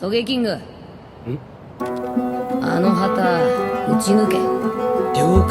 トゲキング。あの旗打ち抜け。了解。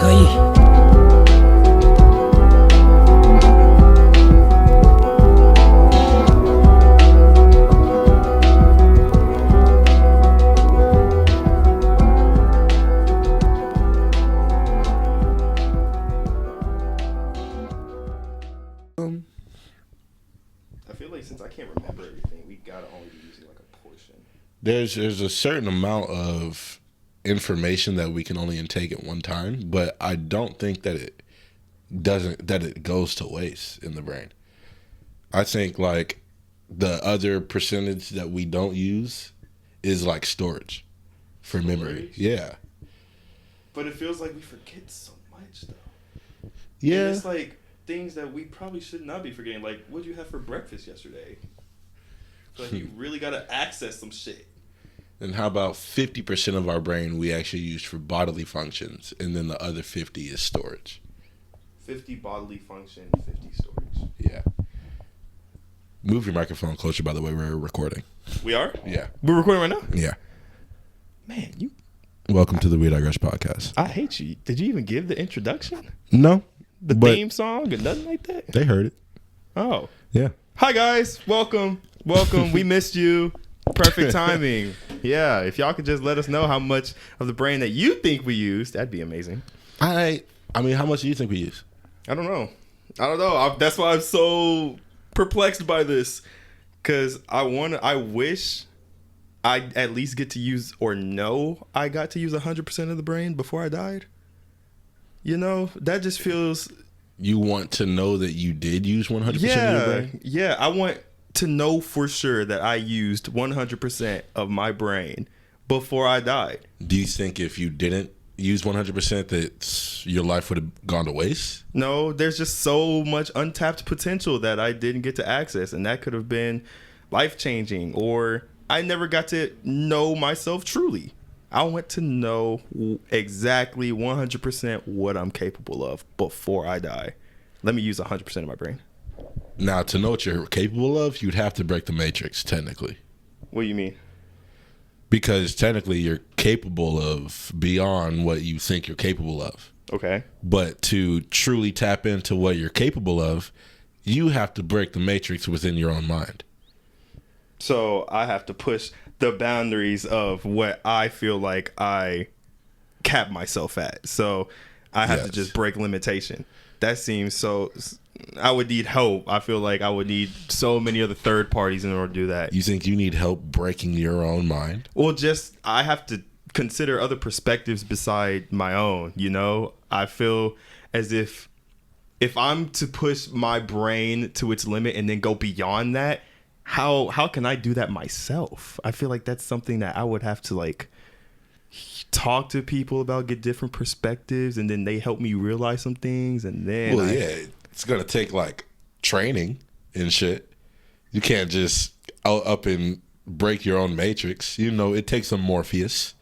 I feel like since I can't remember everything, we gotta only be using like a portion. There's a certain amount of information that we can only intake at one time, but I don't think that it goes to waste in the brain. I think like the other percentage that we don't use is like storage for memory. Yeah. But it feels like we forget so much though. Yeah. And it's like things that we probably should not be forgetting. Like, what'd you have for breakfast yesterday? Like, you really gotta access some shit. And how about 50% of our brain we actually use for bodily functions, and then the other 50 is storage. 50 bodily function, 50 storage. Yeah. Move your microphone closer, by the way, we're recording. We are? Yeah. We're recording right now? Yeah. Man, you... Welcome to the Digress Podcast. I hate you. Did you even give the introduction? No. The theme song or nothing like that? They heard it. Oh. Yeah. Hi, guys. Welcome. We missed you. Perfect timing. Yeah, if y'all could just let us know how much of the brain that you think we use, that'd be amazing. I mean, how much do you think we use? I don't know. That's why I'm so perplexed by this, because I wish I at least get to use, or know I got to use 100% of the brain before I died. You know, that just feels... You want to know that you did use 100% of your brain? Yeah, I want to know for sure that I used 100% of my brain before I died. Do you think if you didn't use 100% that your life would have gone to waste? No, there's just so much untapped potential that I didn't get to access, and that could have been life-changing, or I never got to know myself truly. I want to know exactly 100% what I'm capable of before I die. Let me use 100% of my brain. Now, to know what you're capable of, you'd have to break the matrix, technically. What do you mean? Because technically you're capable of beyond what you think you're capable of. Okay. But to truly tap into what you're capable of, you have to break the matrix within your own mind. So I have to push the boundaries of what I feel like I cap myself at. So I have to just break limitation. That seems so... I would need help. I feel like I would need so many other third parties in order to do that. You think you need help breaking your own mind? Well, just I have to consider other perspectives beside my own, you know? I feel as if I'm to push my brain to its limit and then go beyond that, how can I do that myself? I feel like that's something that I would have to like talk to people about, get different perspectives, and then they help me realize some things, and then it's gonna take like training and shit. You can't just up and break your own matrix. You know, it takes a Morpheus.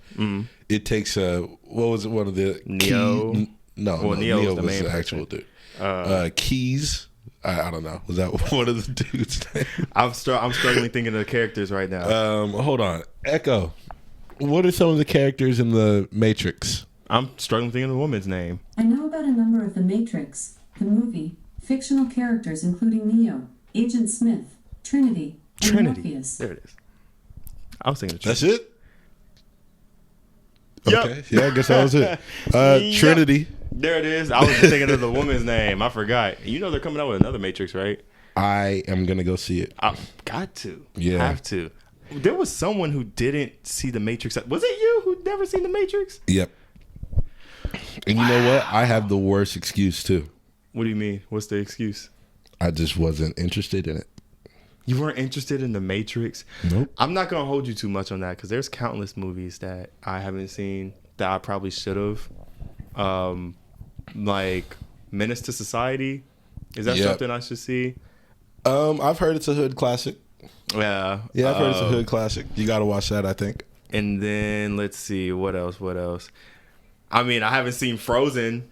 It takes a what was it? One of the Neo. Neo was was the actual dude. Keys. I don't know. Was that one of the dudes' name? I'm struggling thinking of the characters right now. Hold on. Echo. What are some of the characters in the Matrix? I'm struggling thinking of the woman's name. I know about a number of the Matrix, the movie, fictional characters including Neo, Agent Smith, Trinity, and Morpheus. There it is. I was thinking of That's Trinity. it? Okay. Yeah, I guess that was it. Trinity. There it is. I was just thinking of the woman's name. I forgot. You know they're coming out with another Matrix, right? I am going to go see it. I got to. Yeah. Have to. There was someone who didn't see the Matrix. Was it you who'd never seen the Matrix? Yep. And you know what? I have the worst excuse too. What do you mean? What's the excuse? I just wasn't interested in it. You weren't interested in the Matrix? Nope. I'm not going to hold you too much on that because there's countless movies that I haven't seen that I probably should have. Like Menace to Society. Is that something I should see? I've heard it's a hood classic. Yeah. Yeah, I've heard it's a hood classic. You got to watch that, I think. And then let's see, what else? I mean, I haven't seen Frozen.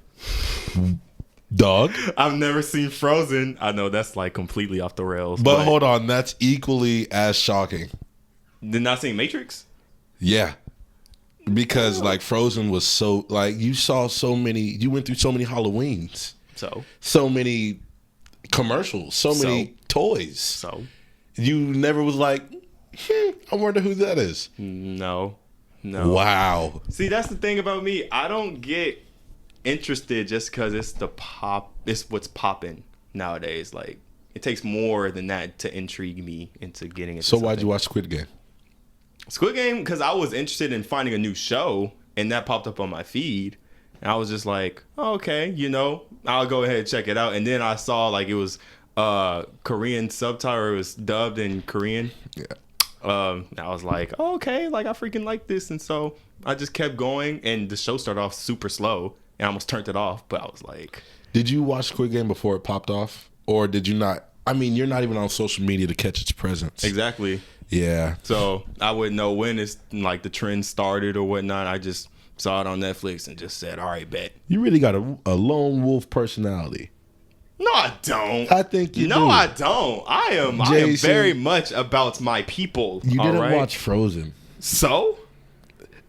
Dog. I've never seen Frozen. I know that's like completely off the rails. But hold on, that's equally as shocking. Did not see Matrix? Yeah. Because like Frozen was so like you saw so many, you went through so many Halloweens, so many commercials, so many toys. So you never was like, I wonder who that is. No. Wow. See, that's the thing about me. I don't get interested just because it's what's popping nowadays. Like, it takes more than that to intrigue me into getting into So why'd you watch Squid Game? Squid Game, because I was interested in finding a new show, and that popped up on my feed, and I was just like, oh, okay, I'll go ahead and check it out. And then I saw like it was Korean subtitle, or it was dubbed in Korean. Yeah. I was like, oh, okay, like I freaking like this, and so I just kept going, and the show started off super slow, and I almost turned it off. But I was like, did you watch Squid Game before it popped off, or did you not? I mean, you're not even on social media to catch its presence. exactly. Yeah. So I wouldn't know when it's like the trend started or whatnot. I just saw it on Netflix and just said, all right, bet. You really got a lone wolf personality. No, I don't. I think you do. No, I don't. I am Jason, very much about my people. You all didn't right? watch Frozen. So?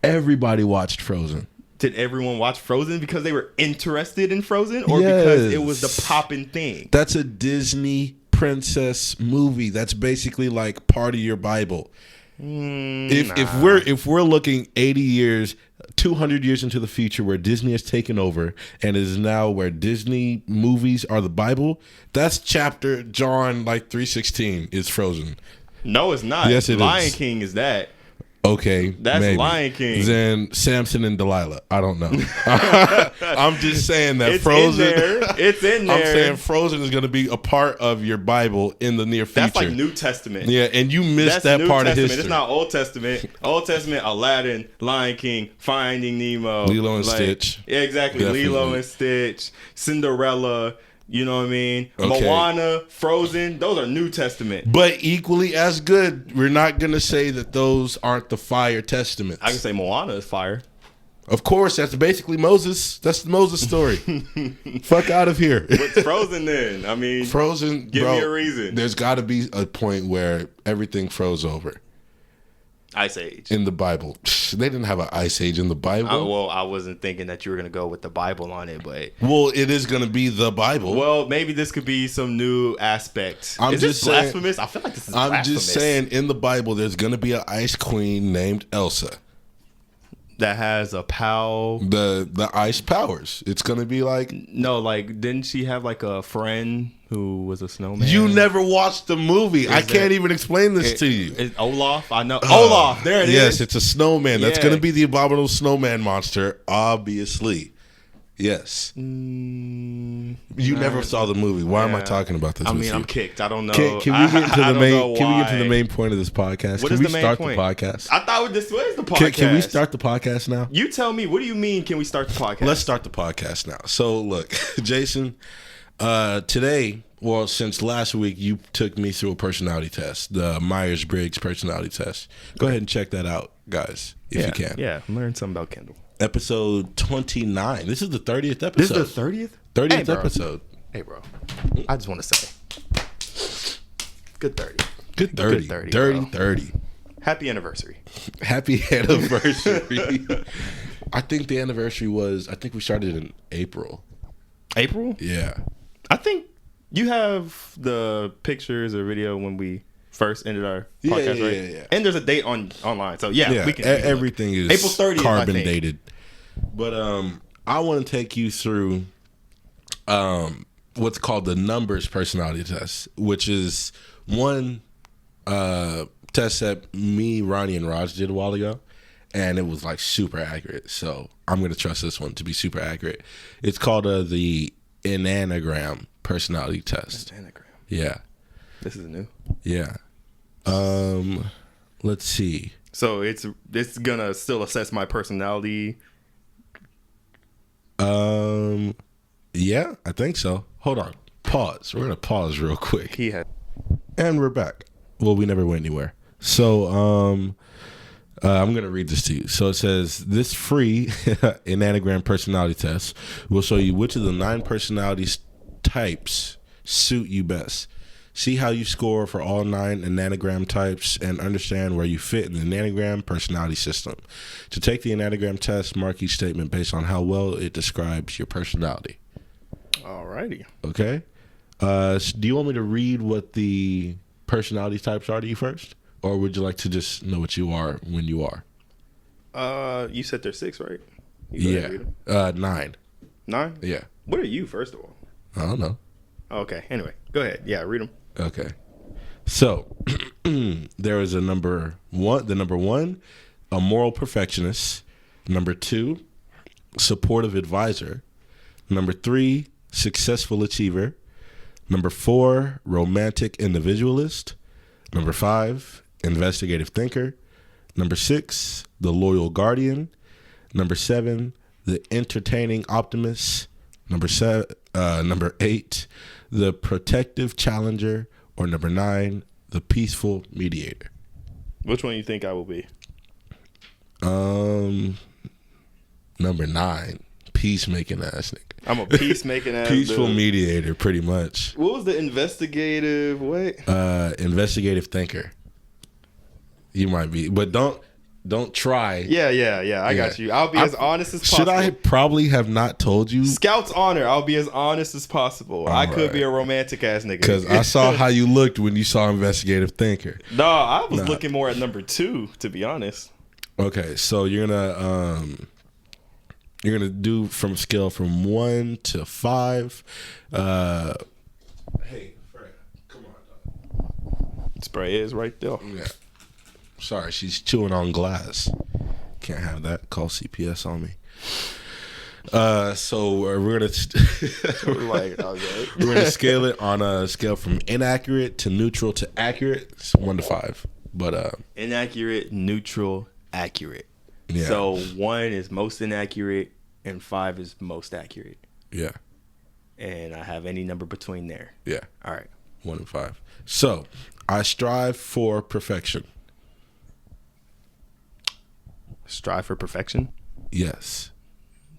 Everybody watched Frozen. Did everyone watch Frozen because they were interested in Frozen, or because it was the popping thing? That's a Disney princess movie. That's basically like part of your Bible. If we're looking 80 years, 200 years into the future, where Disney has taken over and is now where Disney movies are the Bible, that's chapter John like 3:16 is Frozen. No, it's not. Yes, it Lion is. King is that. Okay, That's maybe. Lion King. Then Samson and Delilah. I don't know. I'm just saying that It's Frozen. in there. It's in there. I'm saying Frozen is going to be a part of your Bible in the near future. That's like New Testament. Yeah, and you missed that New part Testament. of history. It's not Old Testament. Old Testament, Aladdin, Lion King, Finding Nemo, Lilo and Stitch. Yeah, exactly. Definitely. Lilo and Stitch, Cinderella. You know what I mean? Okay. Moana, Frozen. Those are New Testament. But equally as good. We're not going to say that those aren't the fire testaments. I can say Moana is fire. Of course, that's basically Moses. That's the Moses story. Fuck out of here. What's Frozen then? I mean, Frozen, give bro, me a reason. There's got to be a point where everything froze over. Ice Age. In the Bible. They didn't have an ice age in the Bible. Well, I wasn't thinking that you were going to go with the Bible on it, but... Well, it is going to be the Bible. Well, maybe this could be some new aspect. I'm Is just this saying- blasphemous? I feel like this is I'm blasphemous. just saying, in the Bible, there's going to be an ice queen named Elsa. That has a pal... The ice powers. It's going to be like... No, like, didn't she have like a friend who was a snowman? You never watched the movie. I that- can't even explain this to you. It's Olaf? I know. Olaf, there it is. Yes, it's a snowman. That's Yeah. going to be the abominable snowman monster, obviously. Yes. You never saw the movie. Why am I Yeah. talking about this? I with mean, you? I'm kicked. I don't know. Can we get into I the don't main? know Can we get to the why. main point of this podcast? What Can is we the main start point? the podcast? I thought this was the podcast. Can we start the podcast now? You tell me. What do you mean? Can we start the podcast? Let's start the podcast now. So, look, Jason, today, well, since last week, you took me through a personality test, the Myers-Briggs personality test. Go ahead and check that out, guys, if you can. Yeah, learn something about Kendall. Episode 29. This is the 30th episode. This is the 30th? 30th Hey, bro. episode. Hey, bro. I just want to say, good 30. Good 30. Good 30, Dirty bro. 30. Happy anniversary. Happy anniversary. I think the anniversary was, I think we started in April. April? Yeah. I think you have the pictures or video when we first ended our podcast, right? Yeah. And there's a date online. So, yeah, we can everything is April 30th, carbon I think. dated. But I want to take you through what's called the numbers personality test, which is one test that me, Ronnie, and Raj did a while ago, and it was like super accurate. So I'm going to trust this one to be super accurate. It's called the Inanagram personality test. Anatogram. Yeah. This is new. Yeah. Let's see. So it's gonna still assess my personality. Yeah, I think so. Hold on. Pause. We're gonna pause real quick. He had And we're back. Well, we never went anywhere. So, I'm going to read this to you. So it says, this free Enneagram personality test will show you which of the 9 personality types suit you best. See how you score for all 9 Enneagram types and understand where you fit in the Enneagram personality system. To take the Anatogram Test, mark each statement based on how well it describes your personality. Alrighty. Okay? Do you want me to read what the personality types are to you first? Or would you like to just know what you are when you are? You said there's 6, right? You go ahead and read 'em. 9. 9? Yeah. What are you, first of all? I don't know. Okay. Anyway, go ahead. Yeah, read them. Okay. So there is a number 1. The number 1, a moral perfectionist. Number 2, supportive advisor. Number 3, successful achiever. Number 4, romantic individualist. Number 5, investigative thinker. Number 6, the loyal guardian. Number 7, the entertaining optimist. Number 8, the protective challenger. Or number 9, the peaceful mediator. Which one you think I will be? Number 9, peacemaking ass nigga. I'm a peacemaking ass Peaceful dude. mediator, pretty much. What was the investigative? What? Investigative thinker. You might be, but don't try. Yeah. I got you. I'll be as honest as possible. Should I probably have not told you? Scout's honor. I'll be as honest as possible. I could right. be a romantic ass nigga. Because I saw how you looked when you saw investigative thinker. No, I was looking more at number 2, to be honest. Okay, so you're gonna do from a scale from 1 to 5. Hey, Fred, come on, dog. Spray is right there. Yeah. Sorry, she's chewing on glass. Can't have that. Call CPS on me. So we're gonna scale it on a scale from inaccurate to neutral to accurate. It's 1 to 5. But inaccurate, neutral, accurate. Yeah. So 1 is most inaccurate and 5 is most accurate. yeah, And I have any number between there. yeah, All right. 1 and 5. So I strive for perfection. Strive for perfection. Yes.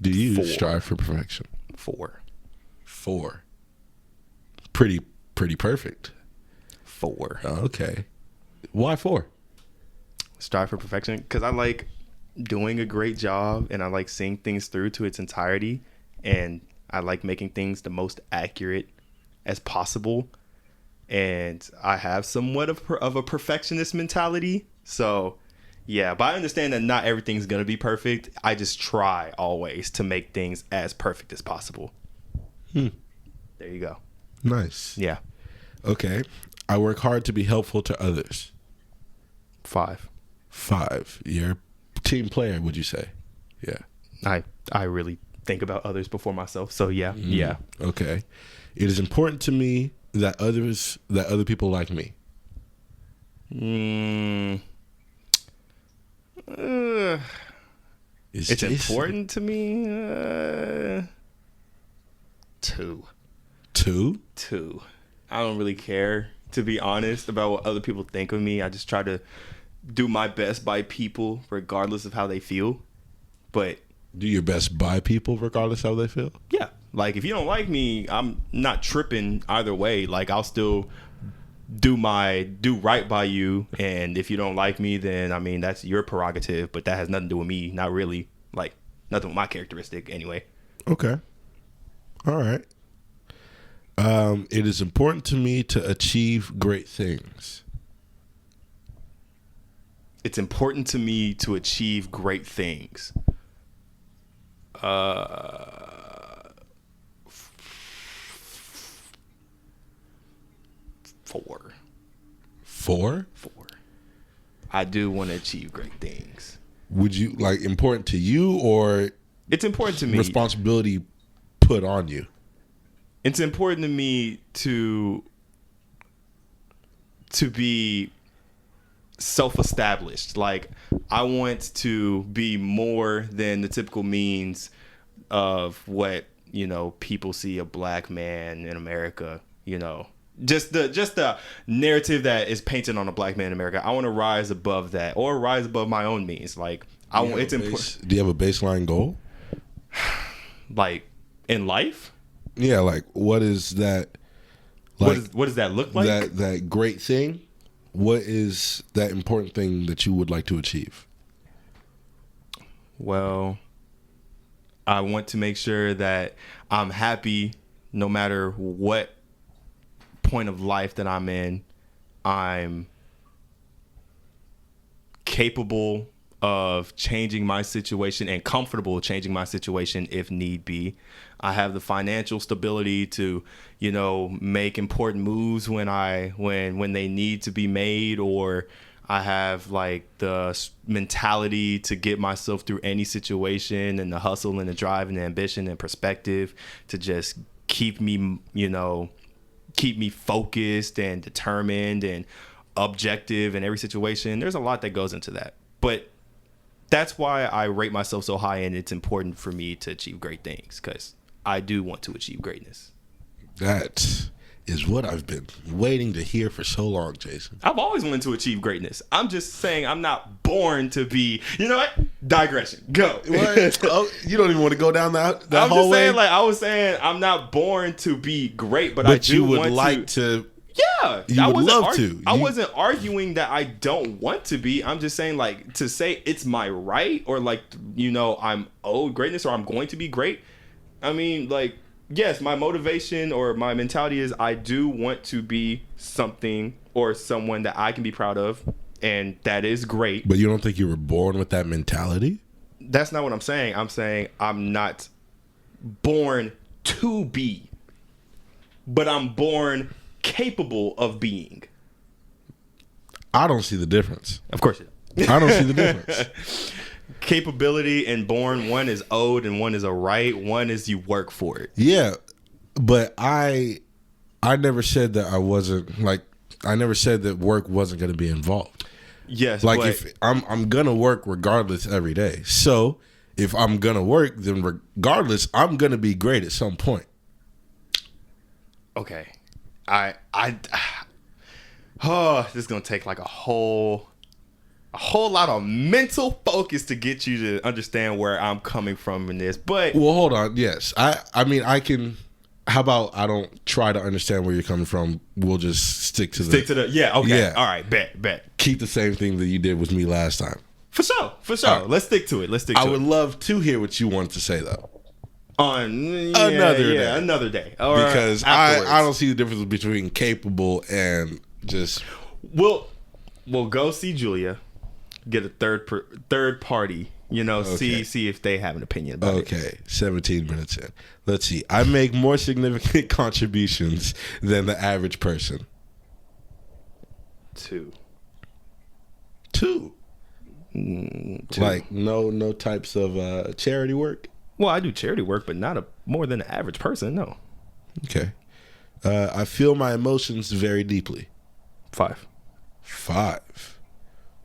Do you 4. strive for perfection? 4. 4. Pretty perfect. 4. Okay. Why 4? Strive for perfection because I like doing a great job and I like seeing things through to its entirety, and I like making things the most accurate as possible. And I have somewhat of a perfectionist mentality. So yeah, but I understand that not everything's going to be perfect. I just try always to make things as perfect as possible. There you go. Nice. Yeah. Okay. I work hard to be helpful to others. 5. 5. You're a team player, would you say? Yeah. I really think about others before myself. So yeah. Yeah. Okay. It is important to me that other people like me. It's important to me. 2. 2? 2. I don't really care, to be honest, about what other people think of me. I just try to do my best by people, regardless of how they feel. But Do your best by people, regardless how they feel. yeah, like if you don't like me, I'm not tripping either way. Like I'll still do right by you, and if you don't like me, then I mean that's your prerogative. But that has nothing to do with me. Not really. Like nothing with my characteristic anyway. Okay. All right. It is important to me to achieve great things. It's important to me to achieve great things. 4. 4? 4. I do want to achieve great things. Would you like important to you or It's important to me. responsibility put on you? It's important to me to be self-established. Like I want to be more than the typical means of what, people see a black man in America, just the narrative that is painted on a black man in America. I want to rise above that, or rise above my own means. Like it's important. Do you have a baseline goal? Like in life, Yeah, like what is that? Like, what does that look like? That great thing. What is that important thing that you would like to achieve? Well, I want to make sure that I'm happy no matter what point of life that I'm in. I'm capable of changing my situation and comfortable changing my situation if need be. I have the financial stability to, make important moves when they need to be made, or I have like the mentality to get myself through any situation, and the hustle and the drive and the ambition and perspective to just keep me focused and determined and objective in every situation. There's a lot that goes into that. But that's why I rate myself so high, and it's important for me to achieve great things, because I do want to achieve greatness. That is what I've been waiting to hear for so long, Jason. I've always wanted to achieve greatness. I'm just saying I'm not born to be, you know what? Digression. Go. What? Oh, you don't even want to go down that I'm hallway? just saying, like, I was saying I'm not born to be great, but I do you would want like to. Yeah. You would love to. I wasn't arguing that I don't want to be. I'm just saying, like, to say it's my right, or like, I'm owed greatness, or I'm going to be great. I mean, like, yes, my motivation or my mentality is I do want to be something or someone that I can be proud of, and that is great. But you don't think you were born with that mentality? That's not what I'm saying. I'm saying I'm not born to be, but I'm born capable of being. I don't see the difference. Of course you don't. I don't see the difference. Capability and born, one is owed and one is a right. One is you work for it. Yeah, but I never said that I never said that work wasn't going to be involved. Yes, like but if I'm gonna work regardless every day. So if I'm gonna work, then regardless, I'm gonna be great at some point. Okay, this is gonna take like a whole lot of mental focus to get you to understand where I'm coming from in this. But well, hold on. Yes, I mean I can. How about I don't try to understand where you're coming from? We'll just stick to the yeah. Okay. Yeah. All right. Bet. Keep the same thing that you did with me last time. For sure. Right. Let's stick to it. I would love to hear what you wanted to say though. Another day. Or because I don't see the difference between capable and just. We'll go see Julia, get a third party. Okay. See if they have an opinion about it. Okay, 17 minutes in. Let's see. I make more significant contributions than the average person. 2. Like no types of charity work. Well, I do charity work, but not more than the average person. No. Okay. I feel my emotions very deeply. 5.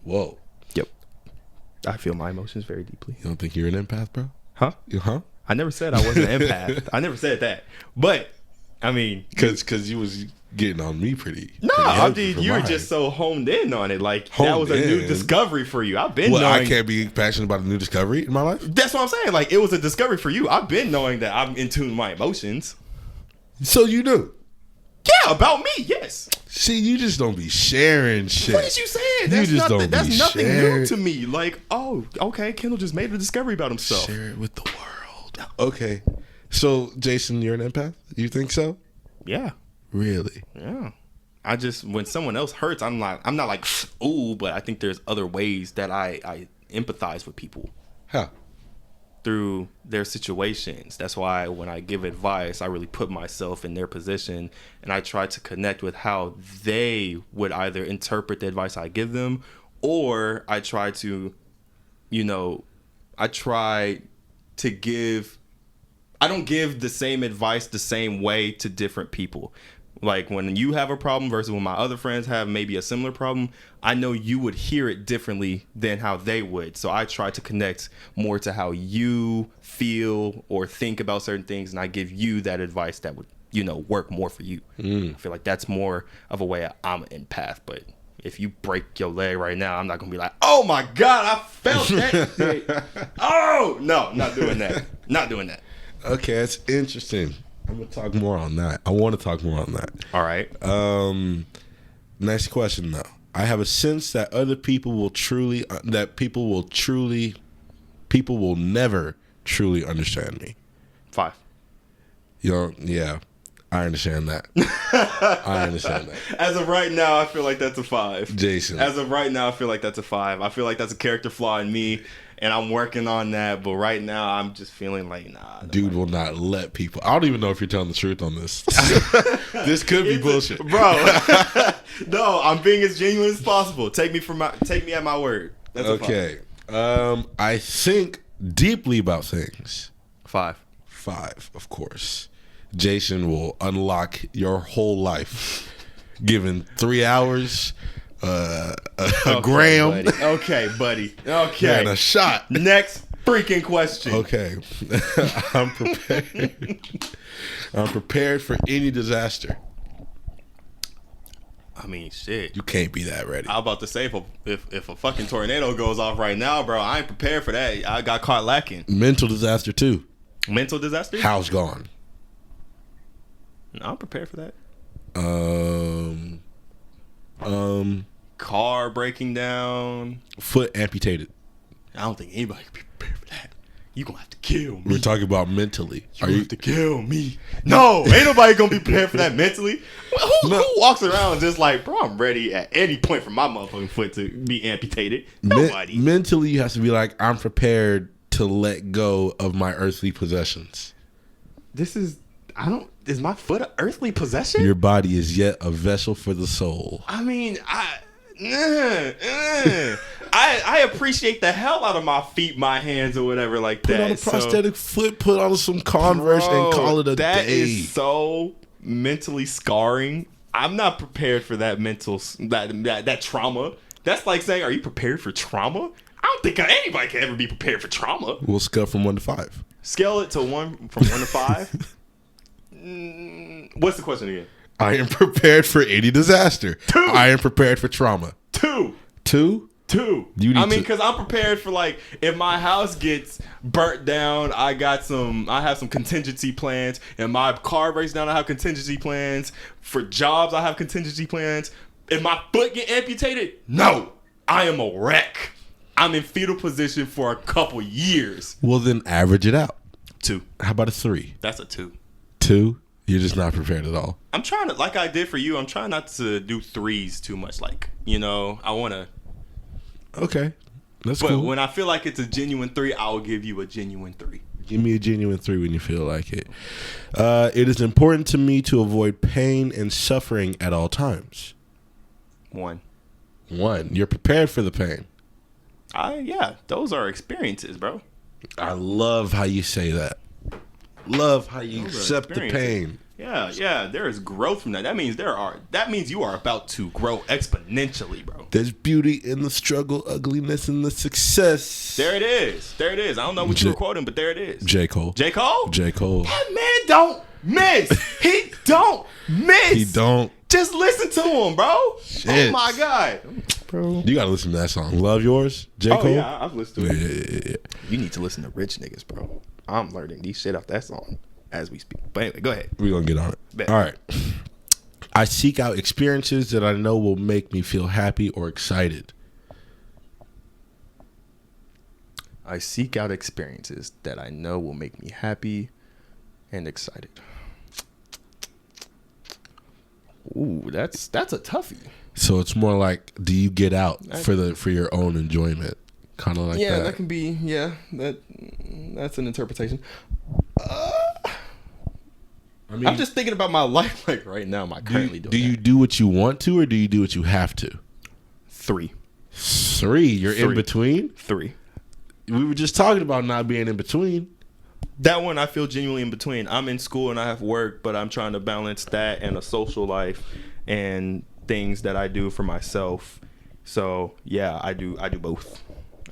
Whoa. Yep. I feel my emotions very deeply. You don't think you're an empath, bro? Huh? Huh? I never said I wasn't an empath. I never said that. But I mean, because you was getting on me pretty. No, I mean, you were just so honed in on it. Like that was a new discovery for you. I've been knowing. I can't be passionate about a new discovery in my life. That's what I'm saying. Like it was a discovery for you. I've been knowing that I'm in tune with my emotions. So you knew. Yeah, about me, yes. See, you just don't be sharing shit. What did you say? That's nothing new to me. Like, oh, okay, Kendall just made a discovery about himself. Share it with the world. Okay. So, Jason, you're an empath? You think so? Yeah. Really? Yeah. I just, when someone else hurts, I'm not like, ooh, but I think there's other ways that I empathize with people. How? Through their situations. That's why when I give advice, I really put myself in their position and I try to connect with how they would either interpret the advice I give them, or I try to, I don't give the same advice the same way to different people. Like when you have a problem versus when my other friends have maybe a similar problem, I know you would hear it differently than how they would. So I try to connect more to how you feel or think about certain things, and I give you that advice that would, work more for you. I feel like that's more of a way I'm an empath. But if you break your leg right now, I'm not going to be like, oh my God, I felt that. Oh, no, not doing that. Not doing that. Okay, that's interesting. I'm gonna talk more on that. I want to talk more on that. All right. Next question though. I have a sense that other people will people will never truly understand me. 5. Yeah, I understand that. I understand that. As of right now, I feel like that's a 5. Jason. As of right now, I feel like that's a 5. I feel like that's a character flaw in me, and I'm working on that. But right now, I'm just feeling like, nah. Dude will not let people. I don't even know if you're telling the truth on this. This could be bullshit, bro. No, I'm being as genuine as possible. Take me at my word. That's okay. I think deeply about things. 5. 5, of course. Jason will unlock your whole life, given 3 hours, a gram, buddy. Okay, buddy. Okay, and a shot. Next freaking question. Okay, I'm prepared. I'm prepared for any disaster. I mean, shit. You can't be that ready. I'm about to say if a fucking tornado goes off right now, bro, I ain't prepared for that. I got caught lacking. Mental disaster too. Mental disaster? House gone. No, I'm prepared for that. Car breaking down. Foot amputated. I don't think anybody can be prepared for that. You gonna have to kill me. We're talking about mentally. You have to kill me. No, ain't nobody gonna be prepared for that mentally. Who walks around just like, bro, I'm ready at any point for my motherfucking foot to be amputated? Nobody. Mentally, you have to be like, I'm prepared to let go of my earthly possessions. Is my foot an earthly possession? Your body is yet a vessel for the soul. I mean, I appreciate the hell out of my feet, my hands, or whatever like that. Put on a prosthetic foot, put on some Converse, and call it a day. That is so mentally scarring. I'm not prepared for that that trauma. That's like saying, are you prepared for trauma? I don't think anybody can ever be prepared for trauma. We'll scale from 1 to 5. Scale it to 1 from 1 to 5. What's the question again? I am prepared for any disaster. 2. I am prepared for trauma. 2. 2? 2. Because I'm prepared for, like, if my house gets burnt down, I have some contingency plans. If my car breaks down, I have contingency plans. For jobs, I have contingency plans. If my foot get amputated, no, I am a wreck. I'm in fetal position for a couple years. Well, then average it out. 2. How about a 3? That's a 2. 2? You're just not prepared at all. I'm trying to, like I did for you, I'm trying not to do 3s too much. Like, I want to. Okay. That's but cool. But when I feel like it's a genuine 3, I will give you a genuine 3. Give me a genuine 3 when you feel like it. It is important to me to avoid pain and suffering at all times. 1. You're prepared for the pain. Yeah, those are experiences, bro. I love how you say that. Love how you accept the pain. Yeah, there is growth from that. That means you are about to grow exponentially, bro. There's beauty in the struggle, ugliness in the success. There it is. I don't know what you were quoting, but there it is. J. Cole. J. Cole? J. Cole. That man don't miss. He don't miss. He don't. Just listen to him, bro. Shit. Oh my God. Bro. You gotta listen to that song. Love Yours, J. Cole. Yeah, I've listened to it. Yeah. You need to listen to Rich Niggas, bro. I'm learning these shit off that song as we speak. But anyway, go ahead. We're gonna get on it. Bet. All right. I seek out experiences that I know will make me feel happy or excited. I seek out experiences that I know will make me happy and excited. Ooh, that's a toughie. So it's more like, do you get out for your own enjoyment? Kind of like that. Yeah, that can be. Yeah, that's an interpretation. I'm just thinking about my life like right now. Am I currently doing? Do you do what you want to, or do you do what you have to? 3. 3. You're in between. 3. We were just talking about not being in between. That one I feel genuinely in between. I'm in school and I have work, but I'm trying to balance that and a social life and things that I do for myself. So yeah, I do both.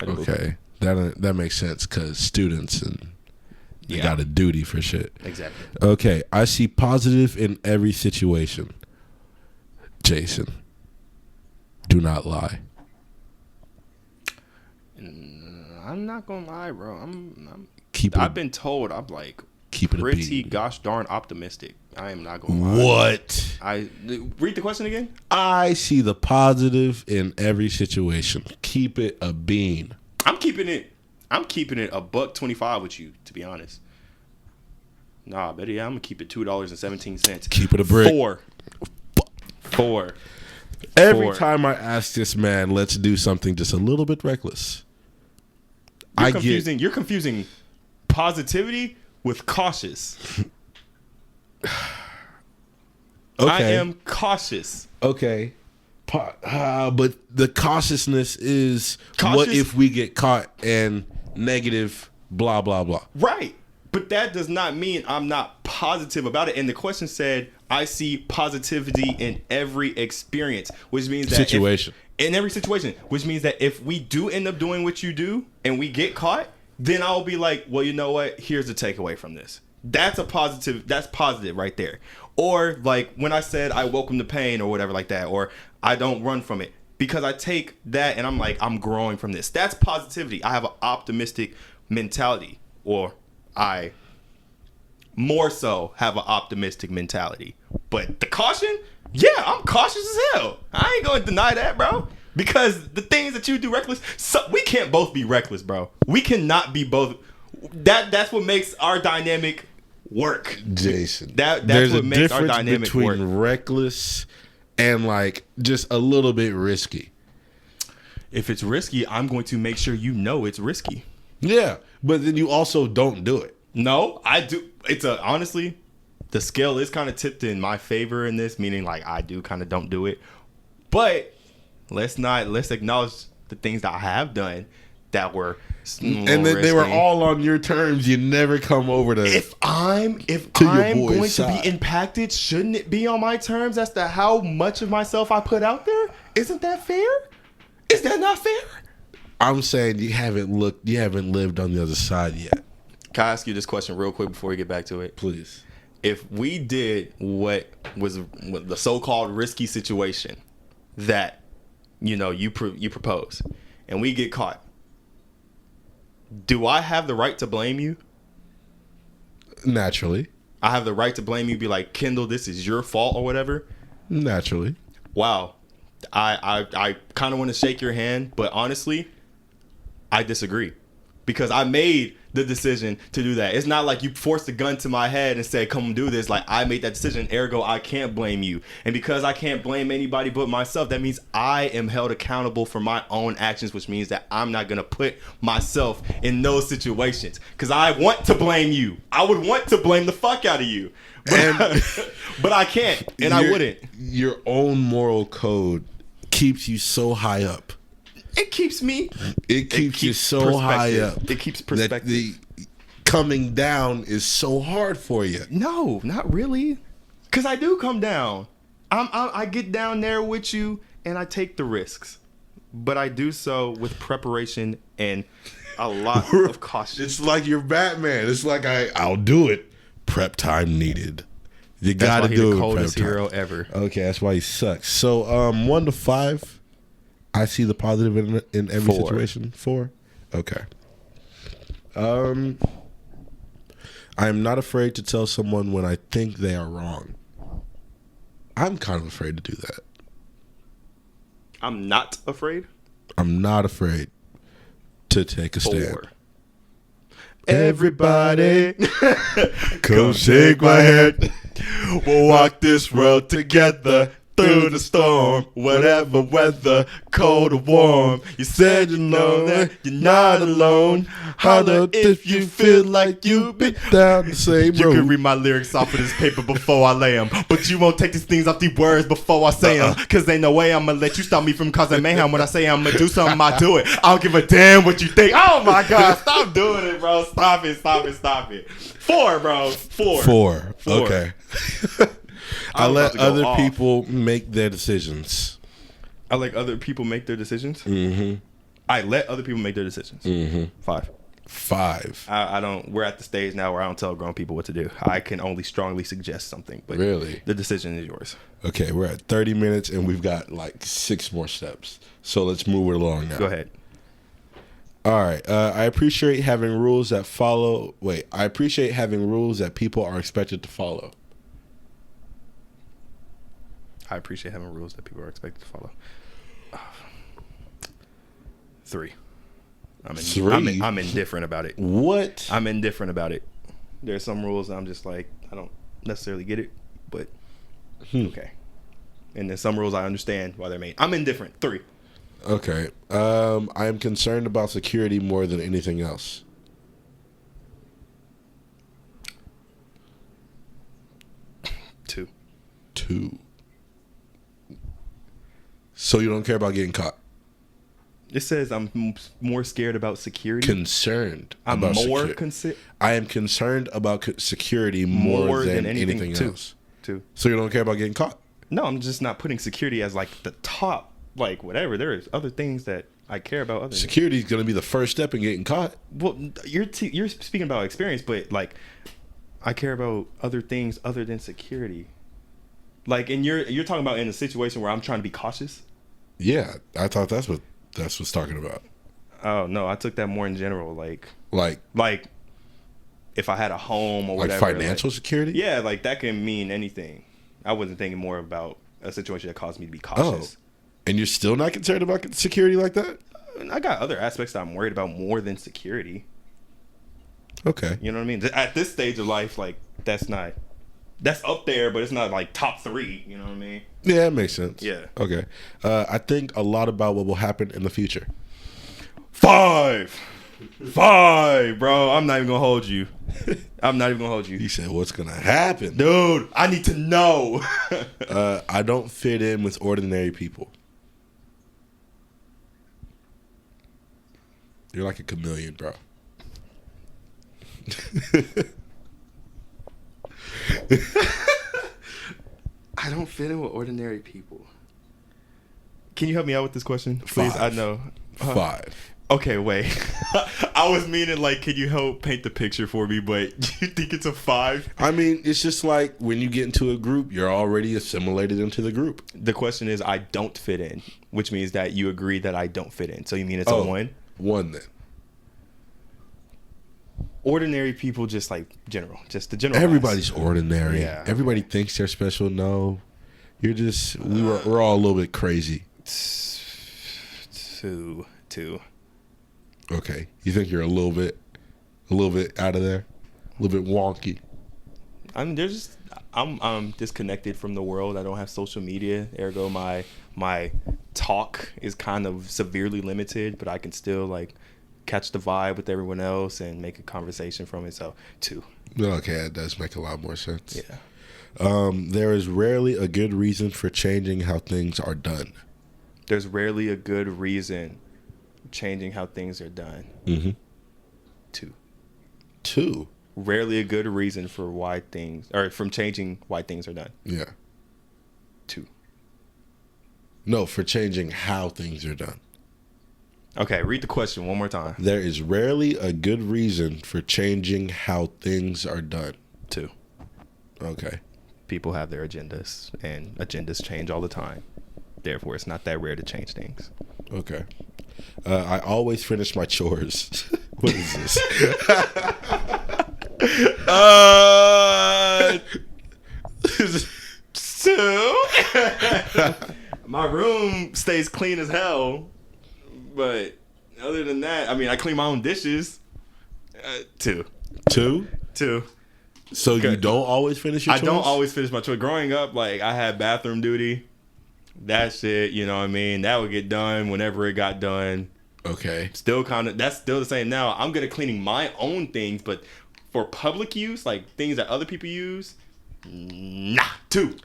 Okay, that makes sense because students and they got a duty for shit. Exactly. Okay, I see positive in every situation. Jason, do not lie. I'm not gonna lie, bro. I've been told I'm like Keep it a pretty bean. gosh darn optimistic. I am not going to lie. What? Read the question again. I see the positive in every situation. Keep it a bean. I'm keeping it $1.25 with you, to be honest. Nah, better yeah, I'm gonna keep it $2.17. Keep it a brick. Four. Every time I ask this man, let's do something just a little bit reckless. You're confusing positivity with cautious. Okay. I am cautious. Okay. But the cautiousness is what Cautious? if we get caught and negative blah, blah, blah. Right. But that does not mean I'm not positive about it. And the question said, I see positivity in every experience, which means that Situation. in every situation, which means that if we do end up doing what you do and we get caught, then I'll be like, well, you know what? Here's the takeaway from this. That's positive right there. Or like when I said I welcome the pain or whatever like that, or I don't run from it, because I take that and I'm like, I'm growing from this. That's positivity. I have an optimistic mentality, or I more so have an optimistic mentality. But the caution, yeah, I'm cautious as hell. I ain't going to deny that, bro. Because the things that you do reckless, we can't both be reckless, bro. We cannot be both. That's what makes our dynamic work. Jason. That's what makes our dynamic between work. reckless and like just a little bit risky. If it's risky, I'm going to make sure you know it's risky. Yeah, but then you also don't do it. No, I do. Honestly, the scale is kind of tipped in my favor in this, meaning like I do kind of don't do it. But let's acknowledge the things that I have done that were And then they were all on your terms. You never come over to. If I'm going to be impacted, shouldn't it be on my terms as to how much of myself I put out there? Isn't that fair? Is that not fair? I'm saying you haven't lived on the other side yet. Can I ask you this question real quick before we get back to it? Please. If we did what was the so-called risky situation that you propose, and we get caught, do I have the right to blame you? Naturally. I have the right to blame you, be like, Kendall, this is your fault or whatever? Naturally. Wow. I kind of want to shake your hand, but honestly, I disagree. Because I made the decision to do that. It's not like you forced a gun to my head and said, come do this. Like, I made that decision, ergo, I can't blame you. And because I can't blame anybody but myself, that means I am held accountable for my own actions, which means that I'm not going to put myself in those situations. Because I want to blame you. I would want to blame the fuck out of you. But I can't, and I wouldn't. Your own moral code keeps you so high up. It keeps me. It keeps you so high up. It keeps perspective. That the coming down is so hard for you. No, not really. Because I do come down. I get down there with you, and I take the risks. But I do so with preparation and a lot of caution. It's like you're Batman. It's like I'll do it. Prep time needed. You got to do it. That's why he's the prep coldest time. hero ever. Okay, that's why he sucks. So 1 to 5. I see the positive in every 4. situation. 4? Okay. I am not afraid to tell someone when I think they are wrong. I'm kind of afraid to do that. I'm not afraid. I'm not afraid to take a stand. 4. Everybody, Come shake my hand. we'll walk this road together. Through the storm, whatever weather, cold or warm. You said you know that you're not alone. Holler if you feel like you've been down the same You road. can read my lyrics off of this paper before I lay them, but you won't take these things off these words before I say them. Cause ain't no way I'ma let you stop me from causing mayhem. When I say I'ma do something, I do it. I don't give a damn what you think. Oh my God, stop doing it, bro. Stop it. 4, bro. 4. 4. Okay. I I'm let about to go other off. people make their decisions. I let other people make their decisions. Mm-hmm. I let other people make their decisions. Mm-hmm. 5. 5. I don't. We're at the stage now where I don't tell grown people what to do. I can only strongly suggest something, but Really? the decision is yours. Okay, we're at 30 minutes and we've got like 6 more steps. So let's move it along now. Go ahead. All right. I appreciate having rules that follow. Wait. I appreciate having rules that people are expected to follow. I appreciate having rules that people are expected to follow. 3. I'm indifferent about it. What? I'm indifferent about it. There's some rules I'm just like, I don't necessarily get it, but okay. And then some rules I understand why they're made. I'm indifferent. 3. Okay. I am concerned about security more than anything else. 2. 2. So you don't care about getting caught? It says I'm more scared about security. Concerned. I'm about more I am concerned about security more than anything else. 2. So you don't care about getting caught? No, I'm just not putting security as like the top, like whatever. There is other things that I care about. Other security is going to be the first step in getting caught. Well, you're speaking about experience, but like I care about other things other than security. Like, and you're talking about in a situation where I'm trying to be cautious. Yeah, I thought that's what's talking about. Oh no, I took that more in general, like if I had a home or like whatever, financial security. Yeah, like that can mean anything. I wasn't thinking more about a situation that caused me to be cautious. Oh, and you're still not concerned about security like that? I got other aspects that I'm worried about more than security. Okay, you know what I mean. At this stage of life, like that's up there, but it's not like top 3. You know what I mean? Yeah, it makes sense. Yeah. Okay. I think a lot about what will happen in the future. 5, bro. I'm not even gonna hold you. He said, "What's gonna happen, dude? I need to know." I don't fit in with ordinary people. You're like a chameleon, bro. I don't fit in with ordinary people. Can you help me out with this question, please? 5. I know. 5. Okay, wait. I was meaning like, can you help paint the picture for me? But you think it's a 5? I mean, it's just like when you get into a group, you're already assimilated into the group. The question is, I don't fit in, which means that you agree that I don't fit in. So you mean it's a 1? 1 then. Ordinary people, just like just the general. Everybody's ordinary. Yeah. Everybody thinks they're special. No, you're just we're all a little bit crazy. 2. Okay, you think you're a little bit out of there, a little bit wonky. I'm disconnected from the world. I don't have social media. Ergo, my talk is kind of severely limited, but I can still like catch the vibe with everyone else and make a conversation from it. So 2. Okay, that does make a lot more sense. Yeah. There is rarely a good reason for changing how things are done. There's rarely a good reason changing how things are done. 2. Rarely a good reason for from changing why things are done. Yeah. 2. No, for changing how things are done. Okay, read the question one more time. There is rarely a good reason for changing how things are done. 2. Okay. People have their agendas, and agendas change all the time. Therefore, it's not that rare to change things. Okay. I always finish my chores. What is this? 2. My room stays clean as hell. But other than that, I mean, I clean my own dishes. 2. 2? So you don't always finish your chores? I don't always finish my chores. Growing up, like, I had bathroom duty. That shit, you know what I mean? That would get done whenever it got done. Okay. That's still the same now. I'm good at cleaning my own things, but for public use, like things that other people use, nah. 2.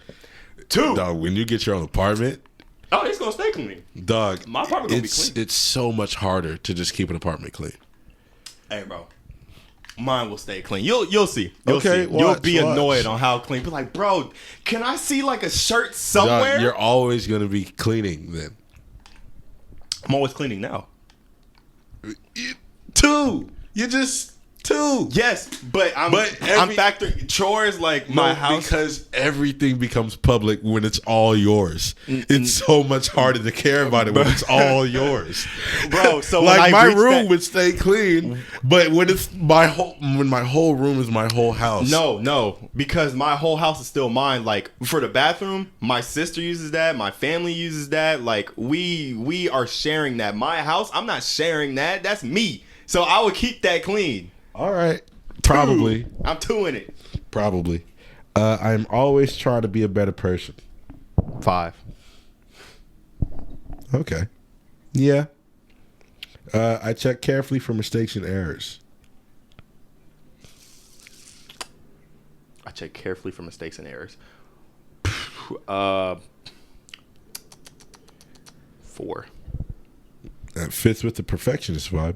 Dog, when you get your own apartment... Oh, it's gonna stay clean. Dog, my apartment gonna be clean. It's so much harder to just keep an apartment clean. Hey, bro, mine will stay clean. You'll see. You'll be annoyed on how clean. But like, bro, can I see like a shirt somewhere? Dog, you're always gonna be cleaning then. I'm always cleaning now. 2. You just 2. Yes, but I'm factoring chores like my house. Because everything becomes public when it's all yours. It's so much harder to care about it when it's all yours, bro. So like my room that, would stay clean, but when it's my whole room is my whole house. No, because my whole house is still mine. Like for the bathroom, my sister uses that, my family uses that. Like we are sharing that. My house, I'm not sharing that. That's me. So I would keep that clean. All right. Probably. I'm 2 in it. Probably. I'm always trying to be a better person. 5. Okay. Yeah. I check carefully for mistakes and errors. I check carefully for mistakes and errors. 4. That fits with the perfectionist vibe.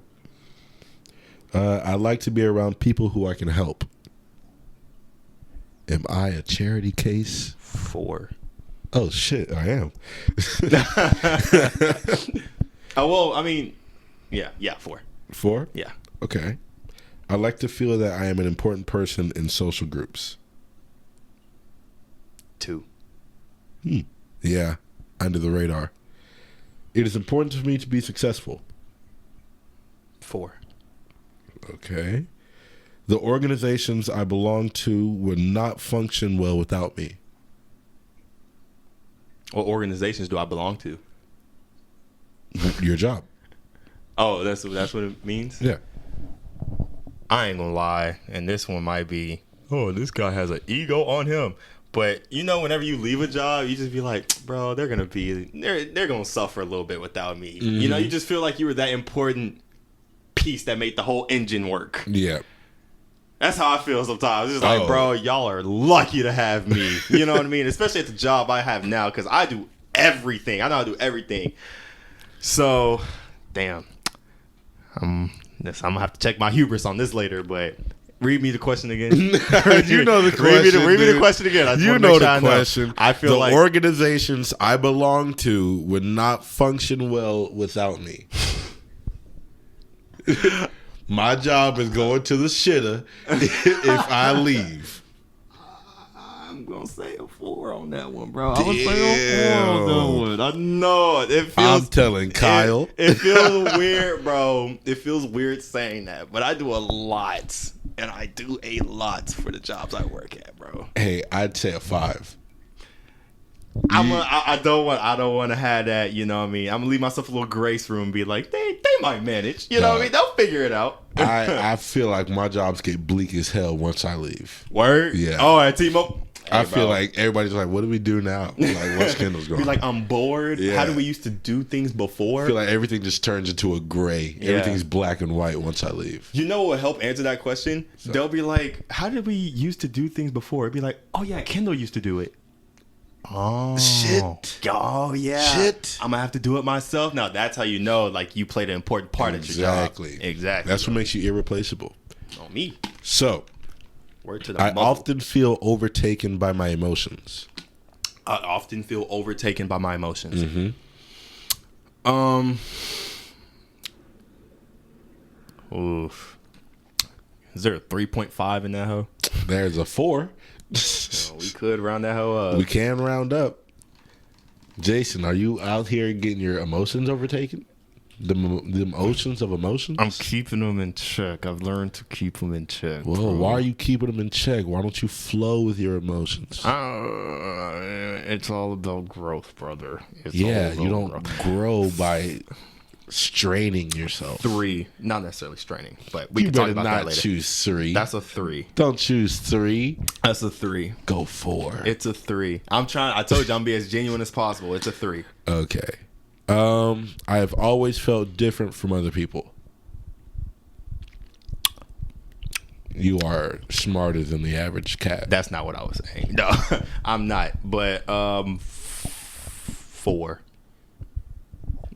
I like to be around people who I can help. Am I a charity case? 4. Oh, shit, I am. Oh, well, I mean, yeah, 4. 4? Yeah. Okay. I like to feel that I am an important person in social groups. 2. Yeah, under the radar. It is important for me to be successful. 4. Okay. The organizations I belong to would not function well without me. What organizations do I belong to? Your job. Oh, that's what it means? Yeah. I ain't gonna lie, and this one might be, oh, this guy has an ego on him. But you know, whenever you leave a job, you just be like, bro, they're gonna suffer a little bit without me. Mm-hmm. You know, you just feel like you were that important piece that made the whole engine work. Yeah. That's how I feel sometimes. It's just like, bro, y'all are lucky to have me. You know what I mean? Especially at the job I have now, because I do everything. I know how to do everything. So, damn. I'm gonna have to check my hubris on this later, but read me the question again. You know the question. Read me the question again. I just You wanna know make the sure question. I feel the like organizations I belong to would not function well without me. My job is going to the shitter if I leave. I'm gonna say a 4 on that one, bro. I'm gonna say a 4 on that one. I know it feels. I'm telling Kyle. It feels weird, bro. It feels weird saying that, but I do a lot, and I do a lot for the jobs I work at, bro. Hey, I'd say a 5. I don't want to have that. You know what I mean? I'm gonna leave myself a little grace room and be like, they might manage. You know what I mean? They'll figure it out. I feel like my jobs get bleak as hell once I leave. Word? Yeah. Oh, at T-Mobile. I feel like everybody's like, what do we do now? Like, what's Kendall's going? Be like, I'm bored. Yeah. How do we used to do things before? I feel like everything just turns into a gray. Yeah. Everything's black and white once I leave. You know what will help answer that question? So, they'll be like, how did we used to do things before? It'd be like, oh yeah, Kendall used to do it. Oh shit! Oh yeah! Shit! I'm gonna have to do it myself now. That's how you know, like, you played an important part at your job. Exactly. That's what makes you irreplaceable. On me. So, word to the I muzzle. often feel overtaken by my emotions. I often feel overtaken by my emotions. Mm-hmm. Oof. Is there a 3.5 in that hoe? There's a 4. We could round that hoe up. We can round up. Jason, are you out here getting your emotions overtaken? The oceans of emotions? I'm keeping them in check. I've learned to keep them in check. Whoa, why are you keeping them in check? Why don't you flow with your emotions? It's all about growth, brother. You don't grow by straining yourself. 3, not necessarily straining, but we You can talk better about that not later. choose 3. That's a 3. Don't choose 3. That's a 3. Go 4. It's a 3. I told you I'm be as genuine as possible. It's a 3. Okay. I have always felt different from other people. You are smarter than the average cat. That's not what I was saying. No, I'm not. But 4.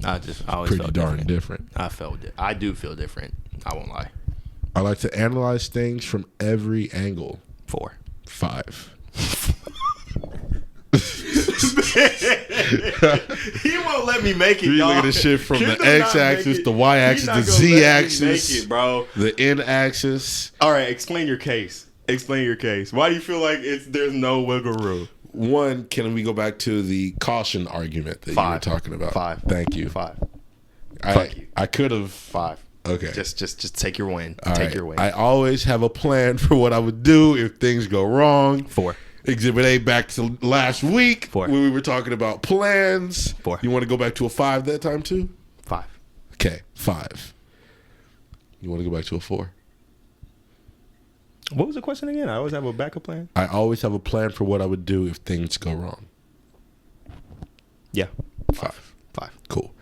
I always Pretty felt darn different. I do feel different. I won't lie. I like to analyze things from every angle. 4. 5. He won't let me make it, You y'all. look at the shit from the Kendall x-axis, the y-axis, the z-axis, make it, bro. the n-axis. All right, explain your case. Explain your case. Why do you feel like there's no wiggle room? One, can we go back to the caution argument that you were talking about? 5. Thank you. 5. Fuck you. I could have. 5. Okay. Just take your win. All take right. your win. I always have a plan for what I would do if things go wrong. 4. Exhibit A, back to last week 4. when we were talking about plans. 4. You want to go back to a 5 that time too? 5. Okay, 5. You want to go back to a 4? What was the question again? I always have a backup plan. I always have a plan for what I would do if things go wrong. Yeah. 5. 5. Cool.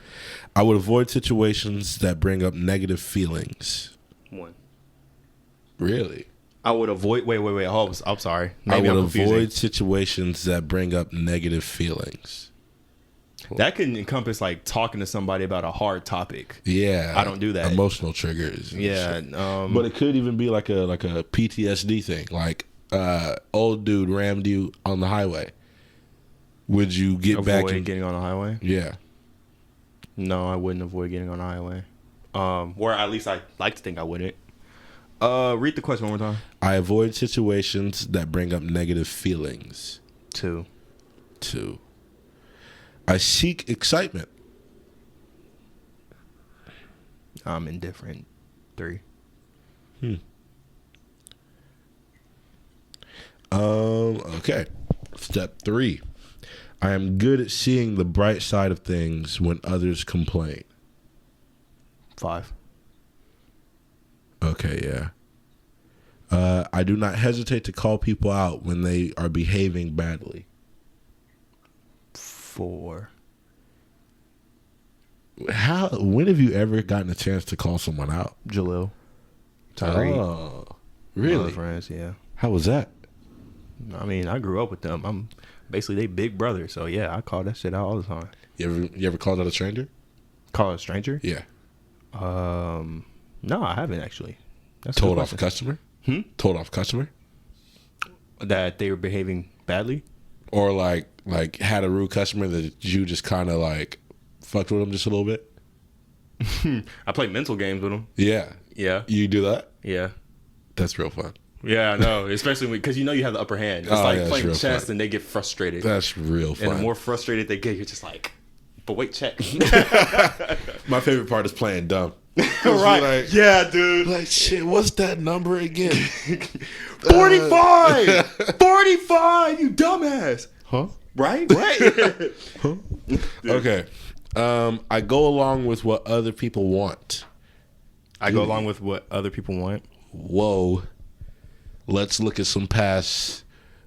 I would avoid situations that bring up negative feelings. 1. Really? I would avoid. Wait. Oh, I'm sorry. I Maybe would I'm confusing. avoid situations that bring up negative feelings. That can encompass like talking to somebody about a hard topic. Yeah, I don't do that. Emotional triggers. and Yeah. shit. But it could even be like a PTSD thing. Like, old dude rammed you on the highway. Would you get avoid back and getting on the highway? Yeah. No, I wouldn't avoid getting on the highway. Or at least I like to think I wouldn't. Read the question one more time. I avoid situations that bring up negative feelings. 2. 2. I seek excitement. I'm indifferent. 3. Okay. Step 3. I am good at seeing the bright side of things when others complain. 5. Okay, yeah. I do not hesitate to call people out when they are behaving badly. 4. When have you ever gotten a chance to call someone out? Jalil. Tyree. Oh, My really? friends, yeah. How was that? I mean, I grew up with them. I'm basically they big brother, so yeah, I call that shit out all the time. You ever called out a stranger? Call a stranger? Yeah. No, I haven't actually. That's Told good off a question. customer? Told off a customer? That they were behaving badly. Or like had a rude customer that you just kind of like fucked with them just a little bit? I play mental games with them. Yeah. Yeah, You do that? yeah, That's real fun. yeah. I know, especially because you know you have the upper hand. It's Oh, like yeah, it's playing real chess, fun. and they get frustrated. That's real And fun. the more frustrated they get, you're just like, but wait, check. My favorite part is playing dumb. Right? Like, Yeah, dude. like, shit, what's that number again? 45, 45. You dumbass. Huh? Right? Right. Okay. I go along with what other people want. I go along with what other people want. Whoa. Let's look at some past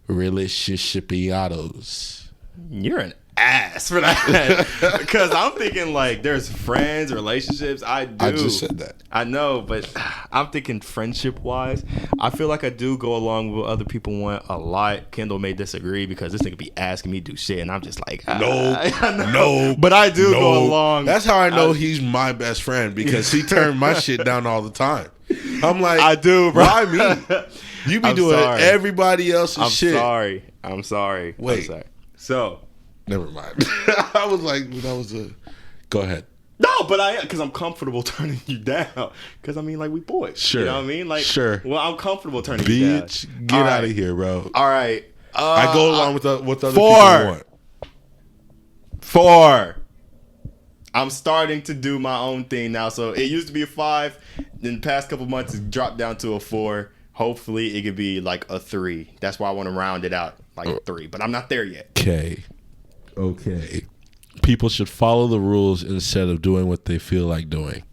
relationship-iatos. You're an ass for that. Because I'm thinking like there's friends, relationships. I do. I just said that. I know, but I'm thinking friendship wise. I feel like I do go along with what other people want a lot. Kendall may disagree because this nigga be asking me to do shit, and I'm just like, I know. No. But I do go along. That's how I know he's my best friend, because he turned my shit down all the time. I'm like, I do, bro. Why me? You be I'm doing sorry. everybody else's I'm shit. sorry. I'm sorry. Wait. I'm sorry. So. Never mind. I was like, that was a. Go ahead. No, but because I'm comfortable turning you down. Because I mean, like, we boys. Sure. You know what I mean? Like, Sure. Well, I'm comfortable turning you down. Bitch, get All out right. of here, bro. All right. I go along with what other 4. people want. 4. I'm starting to do my own thing now. So it used to be a 5. Then the past couple months, it's dropped down to a 4. Hopefully, it could be like a 3. That's why I want to round it out like a 3. But I'm not there yet. Okay. People should follow the rules instead of doing what they feel like doing.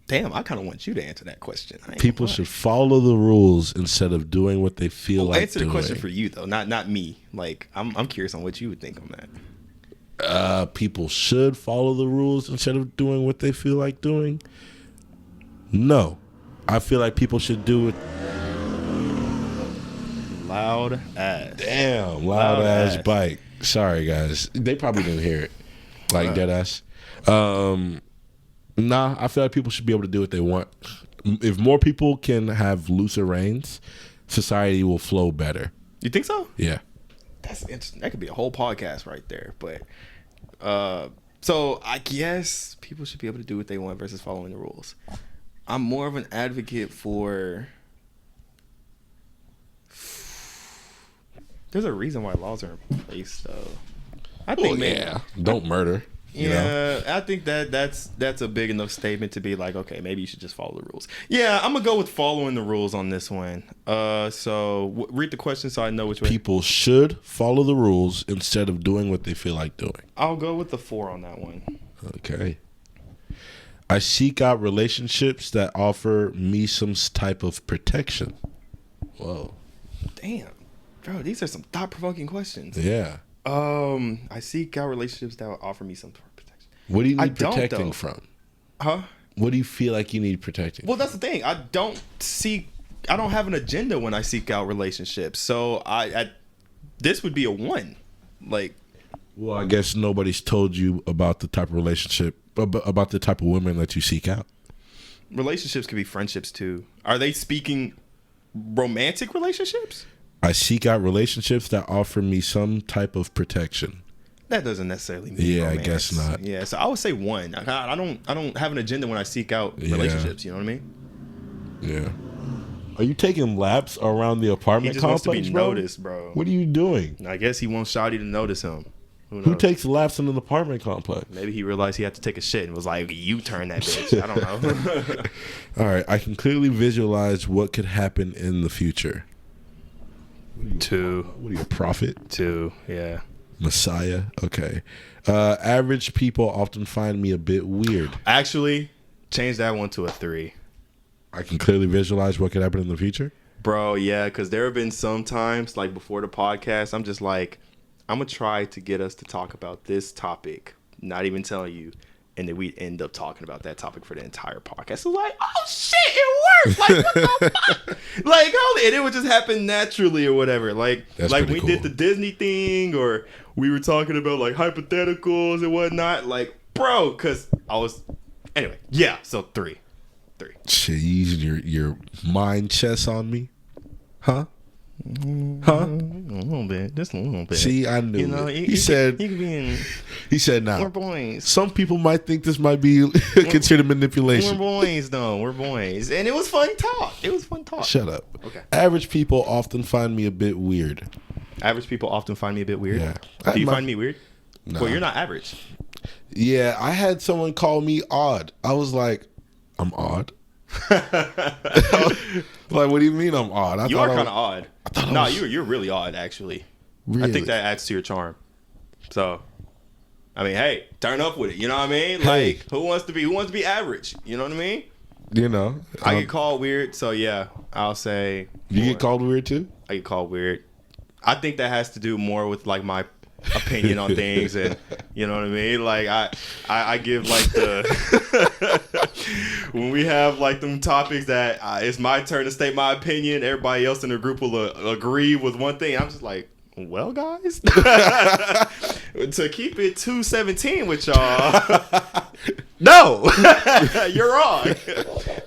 Damn, I kind of want you to answer that question. People should follow the rules instead of doing what they feel like answer doing. the question for you though, not me. Like I'm curious on what you would think on that. People should follow the rules instead of doing what they feel like doing. No, I feel like people should do it. Loud ass. Damn, loud ass bike. Sorry guys, they probably didn't hear it. Like dead ass. Nah, I feel like people should be able to do what they want. If more people can have looser reins, society will flow better. You think so? Yeah. that's interesting. That could be a whole podcast right there. But so I guess people should be able to do what they want versus following the rules. I'm more of an advocate for. There's a reason why laws are in place, though. I think, don't murder. You know? I think that's a big enough statement to be like, okay, maybe you should just follow the rules. Yeah, I'm gonna go with following the rules on this one. So read the question so I know which way. People should follow the rules instead of doing what they feel like doing. I'll go with the 4 on that one. Okay. I seek out relationships that offer me some type of protection. Whoa. Damn, bro, these are some thought-provoking questions. Yeah. I seek out relationships that will offer me some sort of protection. What do you need protecting from? Huh? What do you feel like you need protecting? Well, that's the thing. I don't have an agenda when I seek out relationships. So this would be a 1. Like, well, I guess nobody's told you about the type of relationship, about the type of women that you seek out. Relationships could be friendships too. Are they speaking romantic relationships? I seek out relationships that offer me some type of protection. That doesn't necessarily mean romance. I guess not. Yeah, so I would say 1. I don't have an agenda when I seek out relationships. You know what I mean? Yeah. Are you taking laps around the apartment He just complex, wants to be bro? noticed, bro. What are you doing? I guess he wants Shawty to notice him. Who takes laps in an apartment complex? Maybe he realized he had to take a shit and was like, "You turn that bitch." I don't know. All right, I can clearly visualize what could happen in the future. 2. What are you, a prophet? 2. Yeah. Messiah. Okay. Average people often find me a bit weird. Actually, change that one to a 3. I can clearly visualize what could happen in the future. Bro, yeah, because there have been some times, like before the podcast, I'm just like, I'm going to try to get us to talk about this topic, not even telling you, and then we end up talking about that topic for the entire podcast. So like, oh shit, it worked! Like, what the fuck? Like, holy, and it would just happen naturally or whatever. Like, That's like pretty we cool. did the Disney thing, or we were talking about like hypotheticals and whatnot. Like, bro, because I was, anyway, yeah, so 3. Shit, you using your mind chess on me? Huh? A little bit, just a little bit. See, I knew it. He said now, we're boys. some people might think this might be considered manipulation. We're boys, though. We're boys. And it was fun talk. Shut up. Okay. Average people often find me a bit weird. Average people often find me a bit weird. Yeah. Do you find me weird? Nah. Well, you're not average. Yeah, I had someone call me odd. I was like, I'm odd. Like, what do you mean I'm odd? You are kind of odd. No, you're really odd, actually. Really? I think that adds to your charm. So, I mean, hey, turn up with it. You know what I mean? Hey. Like, who wants to be average? You know what I mean? You know, I get called weird, so yeah, I'll say. You get called weird too? I get called weird. I think that has to do more with like my opinion on things, and you know what I mean. Like I give like the when we have like them topics that it's my turn to state my opinion. Everybody else in the group will agree with one thing. I'm just like, well, guys, to keep it 217 with y'all. No, you're wrong.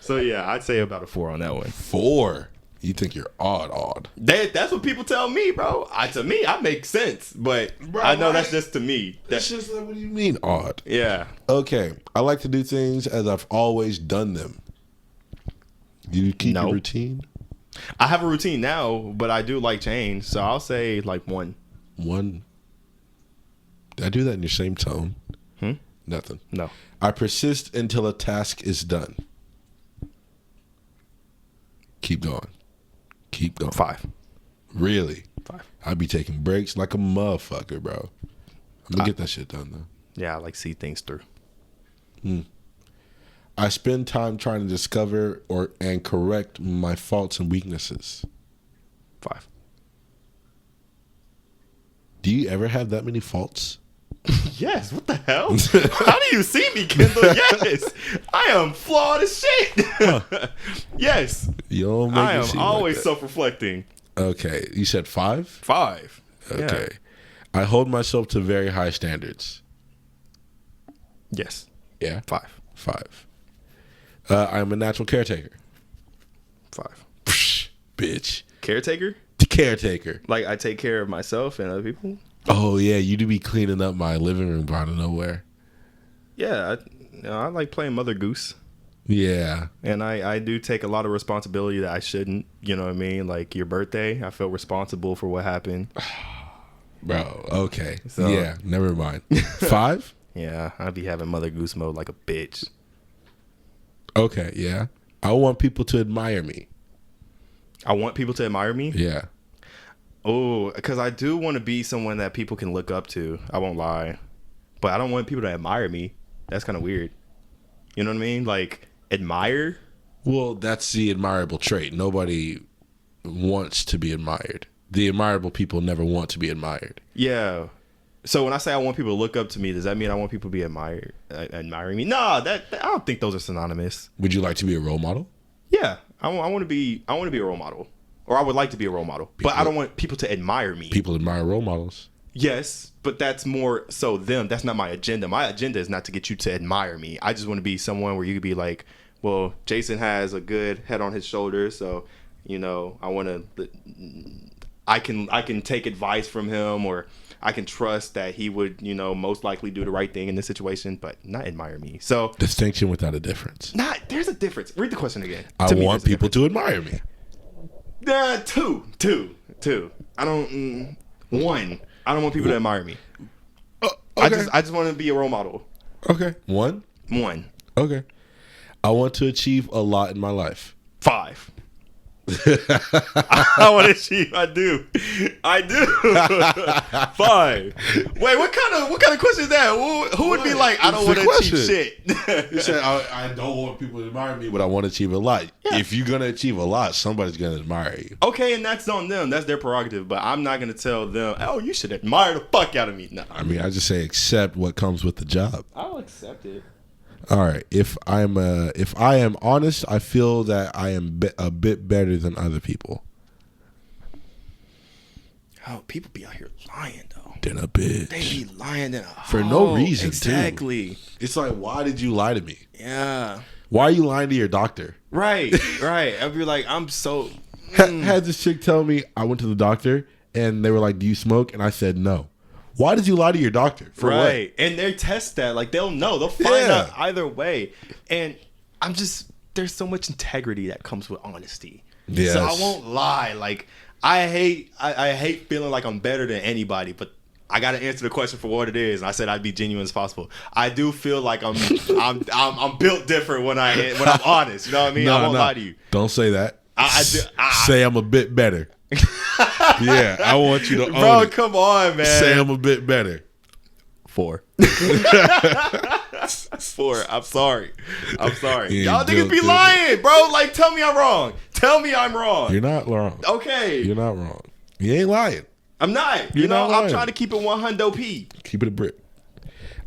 So yeah, I'd say about a 4 on that one. 4. You think you're odd? That's what people tell me, bro. To me, I make sense, but Bro, I know right? that's just to me. That's just like, what do you mean odd? Yeah. Okay, I like to do things as I've always done them. Do you keep No. your routine? I have a routine now, but I do like change, so I'll say like 1. 1. Did I do that in your same tone? Nothing. No. I persist until a task is done. Keep going. 5. Really? 5. I be taking breaks like a motherfucker, bro. I'm gonna get that shit done though. Yeah, I like see things through. I spend time trying to discover and correct my faults and weaknesses. 5. Do you ever have that many faults? Yes. What the hell? How do you see me, Kendall? Yes. I am flawed as shit. Yes. You don't make I it am seem always like that. self-reflecting. Okay, you said 5? 5. Okay. I hold myself to very high standards. Yes. Yeah? 5. 5. I'm a natural caretaker. 5. Psh, bitch. Caretaker? The caretaker. Like I take care of myself and other people. Oh yeah, you do be cleaning up my living room out of nowhere. Yeah, I like playing Mother Goose. Yeah. And I do take a lot of responsibility that I shouldn't. You know what I mean? Like your birthday, I felt responsible for what happened. Bro, okay. So- yeah, never mind. 5? Yeah, I'd be having Mother Goose mode like a bitch. Okay, yeah. I want people to admire me. I want people to admire me. Yeah. Oh, because I do want to be someone that people can look up to. I won't lie. But I don't want people to admire me. That's kind of weird. You know what I mean? Like, admire? Well, that's the admirable trait. Nobody wants to be admired. The admirable people never want to be admired. Yeah. So when I say I want people to look up to me, does that mean I want people to be admiring me? Nah, I don't think those are synonymous. Would you like to be a role model? Yeah, I want to be a role model, or I would like to be a role model. But I don't want people to admire me. People admire role models. Yes, but that's more so them. That's not my agenda. My agenda is not to get you to admire me. I just want to be someone where you could be like, well, Jason has a good head on his shoulders, so you know, I can take advice from him, or I can trust that he would, you know, most likely do the right thing in this situation, but not admire me. So Distinction without a difference. there's a difference. Read the question again. I To me, want there's a people to admire me. Two. I don't. One. I don't want people to admire me. Okay. I just want to be a role model. Okay. 1. One. Okay. I want to achieve a lot in my life. 5. I want to achieve. I do. 5. Wait, what kind of question is that? Who would be like, I don't want to achieve shit? You said I don't want people to admire me, but I want to achieve a lot. Yeah. If you're gonna achieve a lot, somebody's gonna admire you. Okay, and that's on them. That's their prerogative. But I'm not gonna tell them, oh, you should admire the fuck out of me. No. I mean, I just say accept what comes with the job. I'll accept it. All right. If I am honest, I feel that I am a bit better than other people. Oh, people be out here lying though. Than a bitch. They be lying For no reason, exactly. too. It's like, why did you lie to me? Yeah. Why are you lying to your doctor? Right. I'd be like, I'm so. Had this chick tell me I went to the doctor and they were like, do you smoke? And I said no. Why did you lie to your doctor? For right. What? And they test that. Like, they'll know. They'll find out either way. And there's so much integrity that comes with honesty. Yes. So I won't lie. Like, I hate feeling like I'm better than anybody, but I got to answer the question for what it is. And I said I'd be genuine as possible. I do feel like I'm built different when I'm honest. You know what I mean? I won't lie to you. Don't say that. I say I'm a bit better. Yeah, I want you to own Bro, it. come on, man. Say I'm a bit better. 4. 4. I'm sorry. You Y'all ain't niggas be built lying, bro. Like, tell me I'm wrong. Tell me I'm wrong. You're not wrong. Okay. You're not wrong. You ain't lying. I'm not. You're You know, not I'm lying. trying to keep it 100 P. Keep it a brick.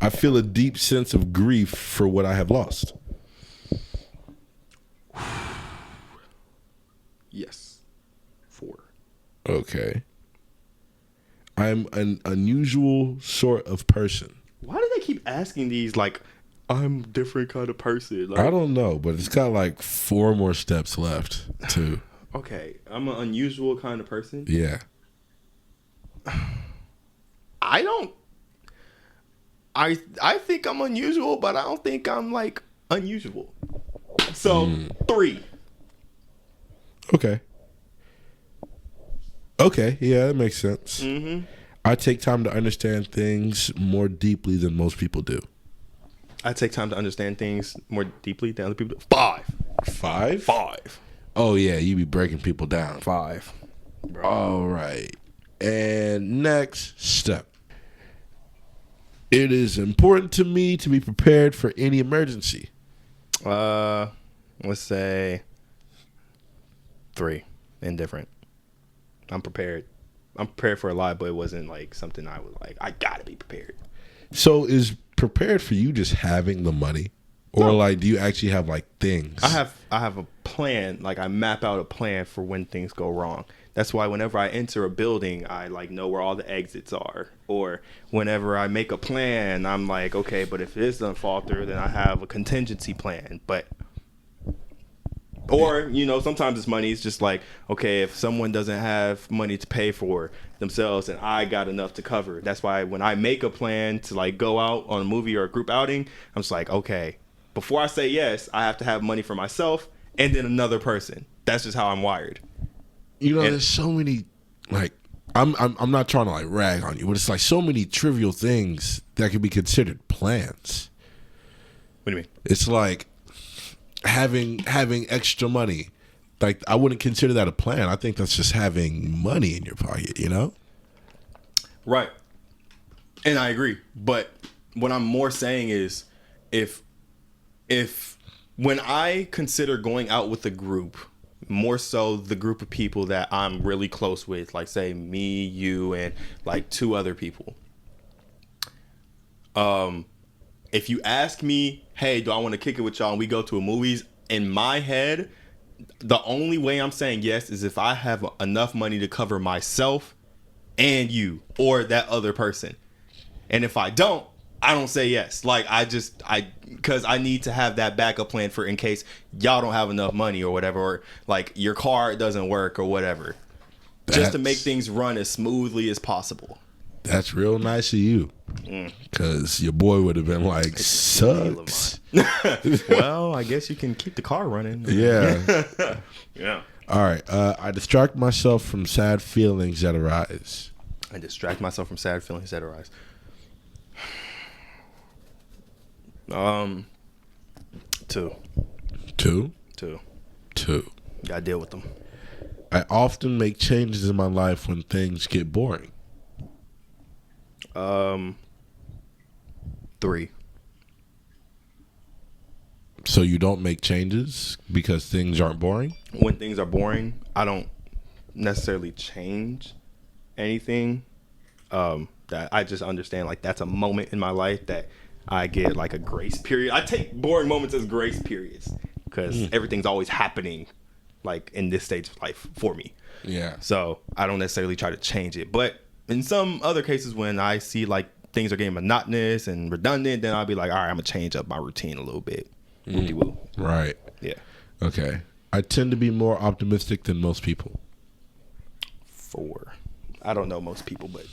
I feel a deep sense of grief for what I have lost. Yes. 4. Okay. I'm an unusual sort of person. Why do they keep asking these, like, I'm a different kind of person? Like, I don't know, but it's got like 4 more steps left, too. okay, I'm an unusual kind of person. Yeah. I think I'm unusual, but I don't think I'm, like, unusual. So, 3. Okay. Okay, yeah, that makes sense. Mm-hmm. I take time to understand things more deeply than most people do. I take time to understand things more deeply than other people do. 5. 5? 5. Oh, yeah, you be breaking people down. 5. All right. And next step. It is important to me to be prepared for any emergency. Let's say 3. Indifferent. I'm prepared. I'm prepared for a lot, but it wasn't like something I was like, I gotta be prepared. So is prepared for you just having the money? Or No. like do you actually have like things? I have a plan. Like, I map out a plan for when things go wrong. That's why whenever I enter a building, I like know where all the exits are. Or whenever I make a plan, I'm like, okay, but if it doesn't fall through, then I have a contingency plan. But Or, sometimes it's money. It's just like, okay, if someone doesn't have money to pay for themselves and I got enough to cover. That's why when I make a plan to like go out on a movie or a group outing, I'm just like, okay, before I say yes, I have to have money for myself and then another person. That's just how I'm wired. There's so many, like, I'm not trying to like rag on you, but it's like so many trivial things that could be considered plans. What do you mean? It's like having extra money. Like, I wouldn't consider that a plan. I think that's just having money in your pocket, Right. And I agree. But what I'm more saying is if when I consider going out with a group, more so the group of people that I'm really close with, like say me, you, and like 2 other people. If you ask me, hey, do I want to kick it with y'all and we go to a movies, in my head, the only way I'm saying yes is if I have enough money to cover myself and you or that other person. And if I don't say yes. Like, because I need to have that backup plan for in case y'all don't have enough money or whatever, or like your car doesn't work or whatever. Just to make things run as smoothly as possible. That's real nice of you. Because your boy would have been like, sucks. Well, I guess you can keep the car running. Yeah. Yeah. All right. I distract myself from sad feelings that arise. I distract myself from sad feelings that arise. 2. 2? 2. 2. Gotta deal with them. I often make changes in my life when things get boring. 3. So you don't make changes because things aren't boring? When things are boring, I don't necessarily change anything. That I just understand, like, that's a moment in my life that I get like a grace period. I take boring moments as grace periods because everything's always happening like in this stage of life for me. Yeah. So I don't necessarily try to change it. But in some other cases, when I see like things are getting monotonous and redundant, then I'll be like, all right, I'm going to change up my routine a little bit. Woo-de-woo. Right. Yeah. Okay. I tend to be more optimistic than most people. 4. I don't know most people, but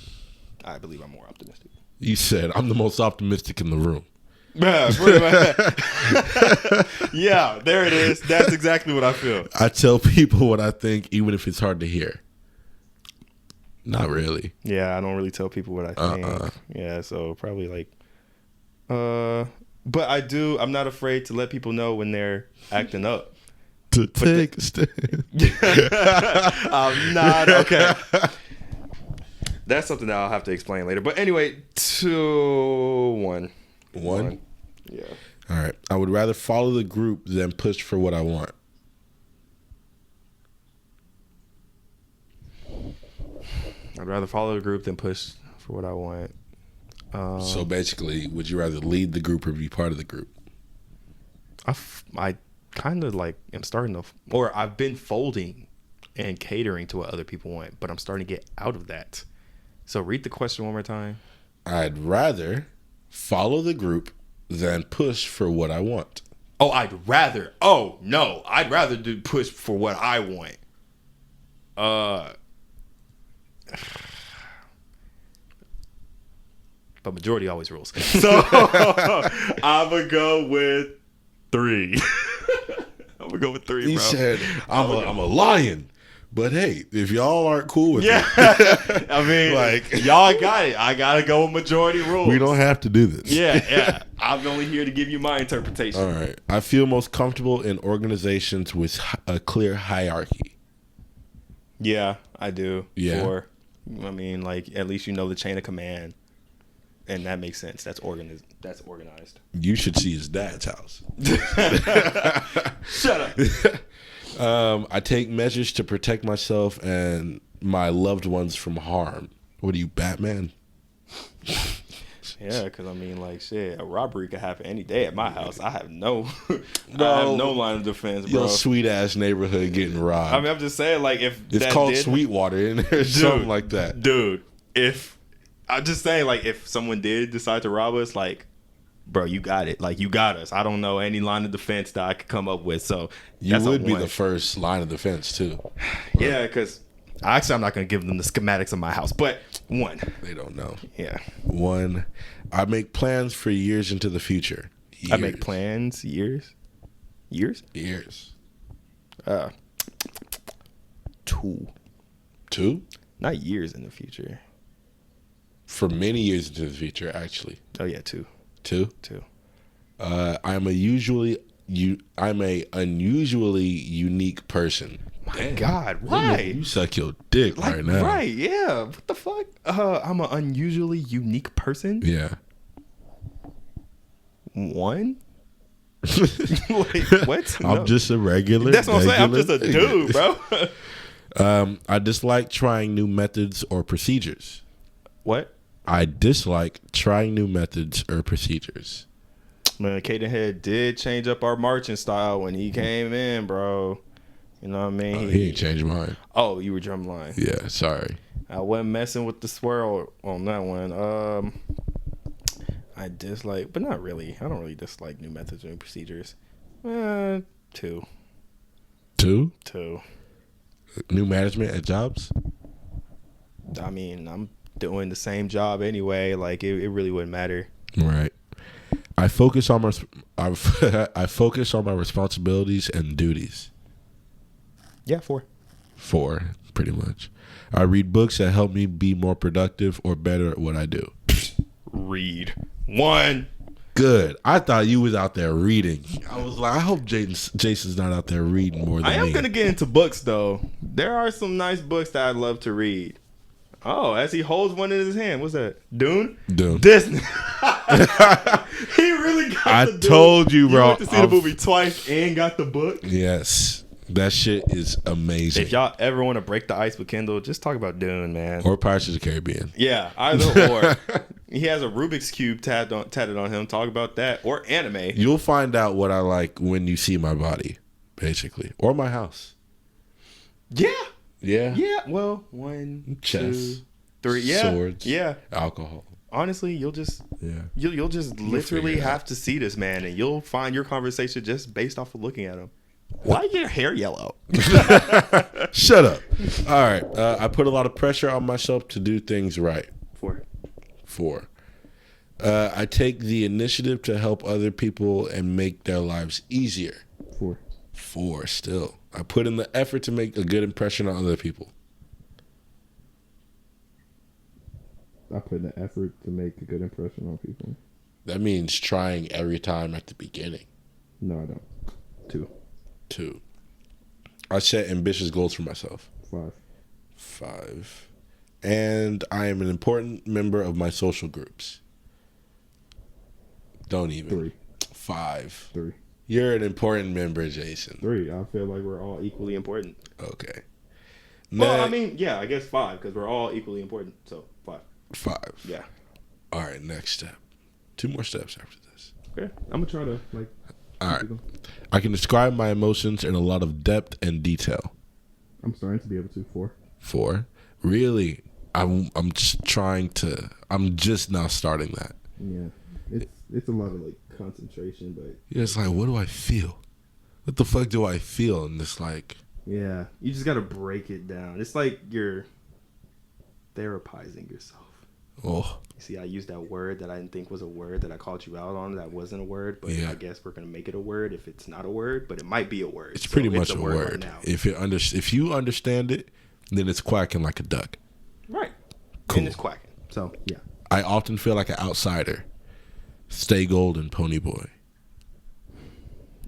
I believe I'm more optimistic. You said I'm the most optimistic in the room. Yeah, pretty much. Yeah, there it is. That's exactly what I feel. I tell people what I think, even if it's hard to hear. Not really. Yeah, I don't really tell people what I think. Yeah, so probably like, but I'm not afraid to let people know when they're acting up. To take a stand. I'm not. Okay. That's something that I'll have to explain later. But anyway, 1. 1? Yeah. All right. I would rather follow the group than push for what I want. I'd rather follow the group than push for what I want. So basically, would you rather lead the group or be part of the group? I kind of like am starting to, or I've been folding and catering to what other people want, but I'm starting to get out of that. So read the question one more time. I'd rather follow the group than push for what I want. Oh, I'd rather do push for what I want. But majority always rules. So I'm going to go with 3. I'm going to go with 3, He bro. said, I'm a lion. But hey, if y'all aren't cool with it, I mean, like, y'all got it. I got to go with majority rules. we don't have to do this. Yeah. I'm only here to give you my interpretation. All right. I feel most comfortable in organizations with a clear hierarchy. Yeah, I do. Yeah. 4. I mean, like, at least you know the chain of command. And that makes sense. That's organized. You should see his dad's house. Shut up. I take measures to protect myself and my loved ones from harm. What are you, Batman? Yeah, because I mean, like, shit, a robbery could happen any day at my house. I have no line of defense, bro. Your sweet ass neighborhood getting robbed. I mean, I'm just saying, like, if it's that called did, Sweetwater in there, something like that. Dude, I'm just saying, like, if someone did decide to rob us, like, bro, you got it. Like, you got us. I don't know any line of defense that I could come up with. So You that's would a be one. the first line of defense too. Yeah, because actually, I'm not going to give them the schematics of my house, but one. They don't know. Yeah. One, I make plans for years into the future. I make plans years. Years? Years. 2. 2? Not years in the future. For many years into the future, actually. Oh, yeah, 2. 2? 2. I'm a unusually unique person. My God, why? You suck your dick Like, right now. right, yeah. What the fuck? I'm an unusually unique person. Yeah. 1? Like, what? I'm No. just a regular. That's what I'm saying. I'm just a regular- dude, bro. I dislike trying new methods or procedures. What? I dislike trying new methods or procedures. Man, Cadenhead did change up our marching style when he came in, bro. You know what I mean? He ain't changed mine. Oh, you were drumline. Yeah, sorry. I wasn't messing with the swirl on that one. I dislike, but not really. I don't really dislike new methods or new procedures. 2. 2? 2. New management at jobs? I mean, I'm doing the same job anyway. Like, it really wouldn't matter. Right. I focus on my I focus on my responsibilities and duties. Yeah, 4. 4, pretty much. I read books that help me be more productive or better at what I do. Read. 1. Good. I thought you was out there reading. I was like, I hope Jason's not out there reading more than I am me. going to get into books, though. There are some nice books that I'd love to read. Oh, as he holds one in his hand. What's that? Dune? Dune. Disney. He really got I the Dune. told you, bro. You went to see the movie twice and got the book? Yes. That shit is amazing. If y'all ever want to break the ice with Kendall, just talk about Dune, man. Or Pirates of the Caribbean. Yeah, either or. He has a Rubik's Cube tatted on him. Talk about that. Or anime. You'll find out what I like when you see my body, basically. Or my house. Yeah. Yeah. Yeah. Well, 1, Chess. 2, 3. Yeah. Swords. Yeah. Alcohol. Honestly, you'll just literally figure it have to see this man, and you'll find your conversation just based off of looking at him. Why is your hair yellow? Shut up. All right. I put a lot of pressure on myself to do things right. 4. 4. I take the initiative to help other people and make their lives easier. 4. 4 still. I put in the effort to make a good impression on other people. I put in the effort to make a good impression on people. That means trying every time at the beginning. No, I don't. 2. 2. I set ambitious goals for myself. 5. 5. And I am an important member of my social groups. Don't even. 3. 5. 3. You're an important member, Jason. 3. I feel like we're all equal. Equally important. Okay. Well, I mean, yeah, I guess 5 because we're all equally important. So 5. 5. Yeah. All right, next step. 2 more steps after this. Okay. I'm gonna try to like. All right. I can describe my emotions in a lot of depth and detail. I'm starting to be able to. 4. 4. Really? I'm just trying to. I'm just now starting that. Yeah. It's a lot of like concentration, but Yeah, it's like, what do I feel? What the fuck do I feel? And it's like, Yeah. You just got to break it down. It's like you're therapizing yourself. oh, You see, I used that word that I didn't think was a word that I called you out on that wasn't a word, but Yeah. I guess we're going to make it a word if it's not a word, but it might be a word. it's So pretty much a right word. now. If you understand it, then it's quacking like a duck. Right. Cool. And it's quacking. So, yeah. I often feel like an outsider. Stay golden, pony boy.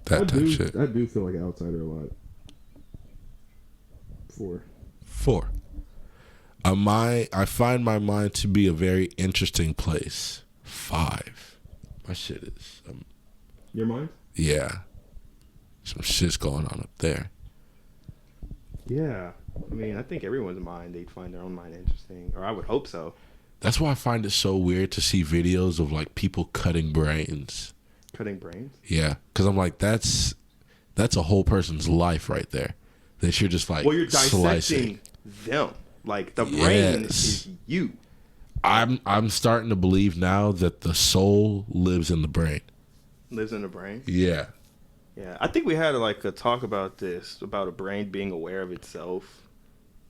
That type shit. I do feel like an outsider a lot. 4. 4. I find my mind to be a very interesting place. 5. My shit is, Your mind? yeah. Some shit's going on up there. yeah. I mean, I think everyone's mind, they'd find their own mind interesting, or I would hope so. That's why I find it so weird to see videos of like people cutting brains. Cutting brains? Yeah, because I'm like, that's a whole person's life right there. That you're just like Well, you're slicing. dissecting them. Like, the brain Yes. is you. I'm starting to believe now that the soul lives in the brain. Lives in the brain. Yeah. Yeah, I think we had like a talk about this, about a brain being aware of itself.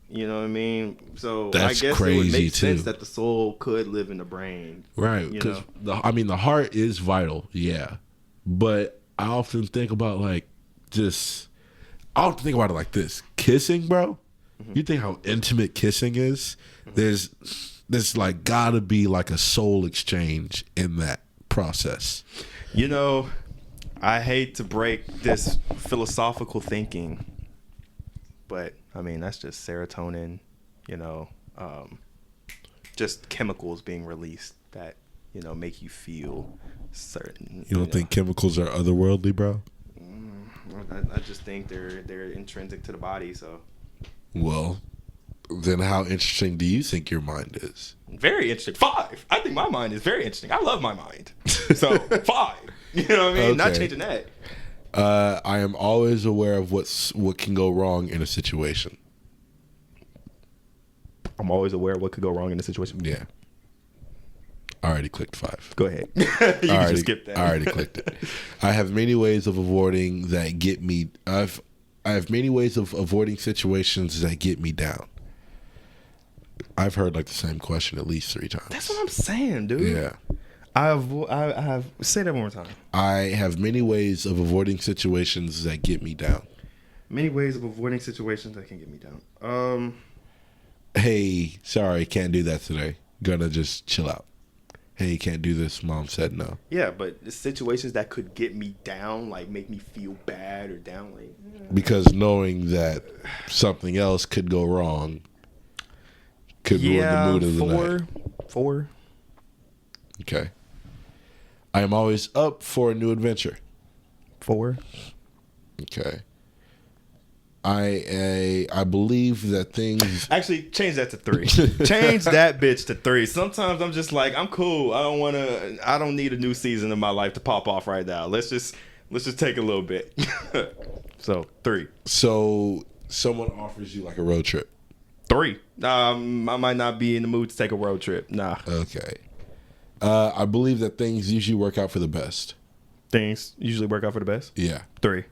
You know what I mean? So That's I guess it crazy, would make sense too. that the soul could live in the brain. Right. You Because know? the heart is vital. Yeah. But I often think about I often think about it like this. Kissing, bro. You think how intimate kissing is? There's like gotta be like a soul exchange in that process. You know, I hate to break this philosophical thinking, but I mean, that's just serotonin, you know, just chemicals being released that, you know, make you feel certain. You don't think chemicals are otherworldly, bro? I just think they're intrinsic to the body, so. Well, then how interesting do you think your mind is? Very interesting. 5. I think my mind is very interesting. I love my mind. So 5. You know what I mean? Not Okay. changing that. I am always aware of what can go wrong in a situation. I'm always aware of what could go wrong in a situation. Yeah. I already clicked 5. Go ahead. You can just skip that. I already clicked it. I have many ways of avoiding that get me. I have many ways of avoiding situations that get me down. I've heard like the same question at least 3 times. That's what I'm saying, dude. Yeah. I have say that one more time. I have many ways of avoiding situations that get me down. Many ways of avoiding situations that can get me down. Hey, sorry, can't do that today. Gonna just chill out. Hey, can't do this. Mom said no. Yeah, but the situations that could get me down, like make me feel bad or down, like Because knowing that something else could go wrong could ruin the mood of the night. 4. Okay. I am always up for a new adventure. 4. Okay. I believe that things. Actually, change that to 3. Change that bitch to 3. Sometimes I'm just like, I'm cool. I don't need a new season of my life to pop off right now. Let's just take a little bit. So 3. So someone offers you like a road trip. 3. I might not be in the mood to take a road trip. Nah. Okay. I believe that things usually work out for the best. Things usually work out for the best. Yeah. 3.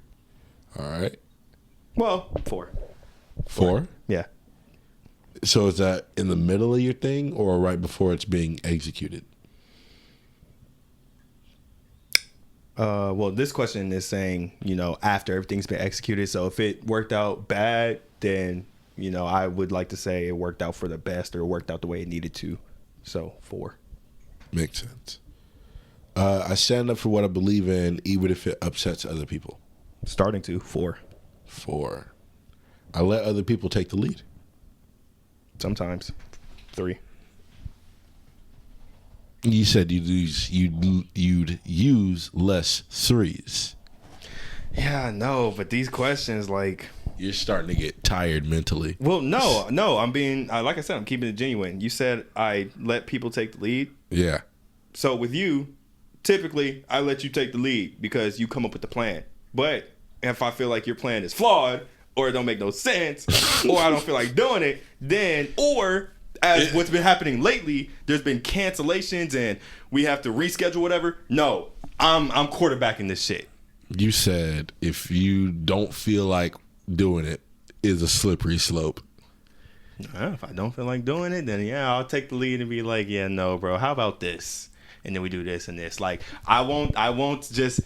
All right. Well, 4. 4. Yeah. So is that in the middle of your thing or right before it's being executed? Well, this question is saying, you know, after everything's been executed. So if it worked out bad, then, you know, I would like to say it worked out for the best or it worked out the way it needed to. So 4. Makes sense. I stand up for what I believe in, even if it upsets other people. Starting to 4. 4. I let other people take the lead. Sometimes 3. You said you'd use less 3s. Yeah, I know, but these questions, like, You're starting to get tired mentally. well, no, I'm being, like I said, I'm keeping it genuine. You said I let people take the lead. Yeah. So with you, typically I let you take the lead because you come up with the plan. But if I feel like your plan is flawed or it don't make no sense or I don't feel like doing it, then, or as what's been happening lately, there's been cancellations and we have to reschedule whatever. No, I'm quarterbacking this shit. You said if you don't feel like doing it, is a slippery slope. If I don't feel like doing it, then yeah, I'll take the lead and be like, yeah, no, bro, how about this? And then we do this and this. Like, I won't just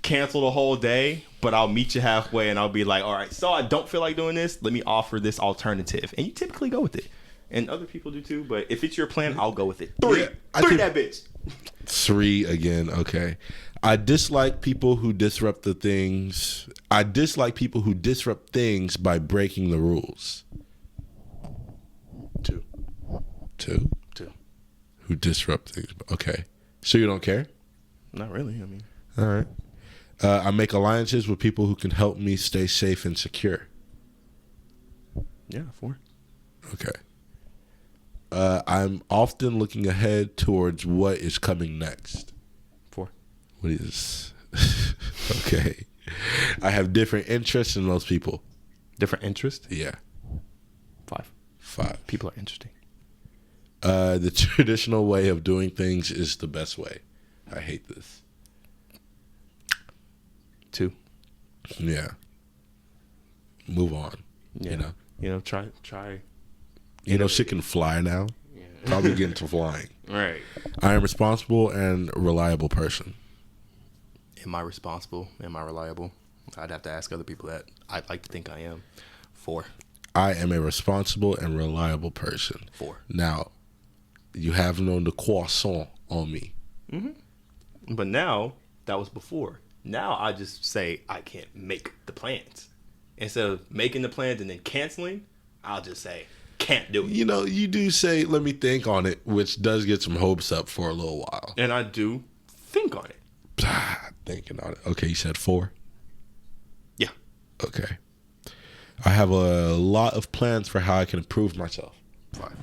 cancel the whole day, but I'll meet you halfway and I'll be like, all right, so I don't feel like doing this. Let me offer this alternative. And you typically go with it. And other people do too, but if it's your plan, I'll go with it. 3. Yeah, I 3 think- that bitch. 3 again. Okay. I dislike people who disrupt the things. I dislike people who disrupt things by breaking the rules. 2. 2. 2. Who disrupt things. Okay. So you don't care? Not really. I mean, All right. I make alliances with people who can help me stay safe and secure. yeah, 4. Okay. I'm often looking ahead towards what is coming next. 4. What is okay. I have different interests than most people. Different interest. Yeah. 5. 5. People are interesting. The traditional way of doing things is the best way. I hate this. 2. Yeah. Move on. Yeah. Try. Shit can fly now. Yeah. Probably get into flying. Right. I am responsible and reliable person. Am I responsible? Am I reliable? I'd have to ask other people that. I'd like to think I am. 4. I am a responsible and reliable person. 4. Now, you have known the croissant on me. Mm-hmm. But now, that was before. Now I just say I can't make the plans. Instead of making the plans and then canceling, I'll just say can't do it. You do say, let me think on it, which does get some hopes up for a little while. And I do think on it. Thinking on it. Okay, you said 4? Yeah. Okay. I have a lot of plans for how I can improve myself. 5.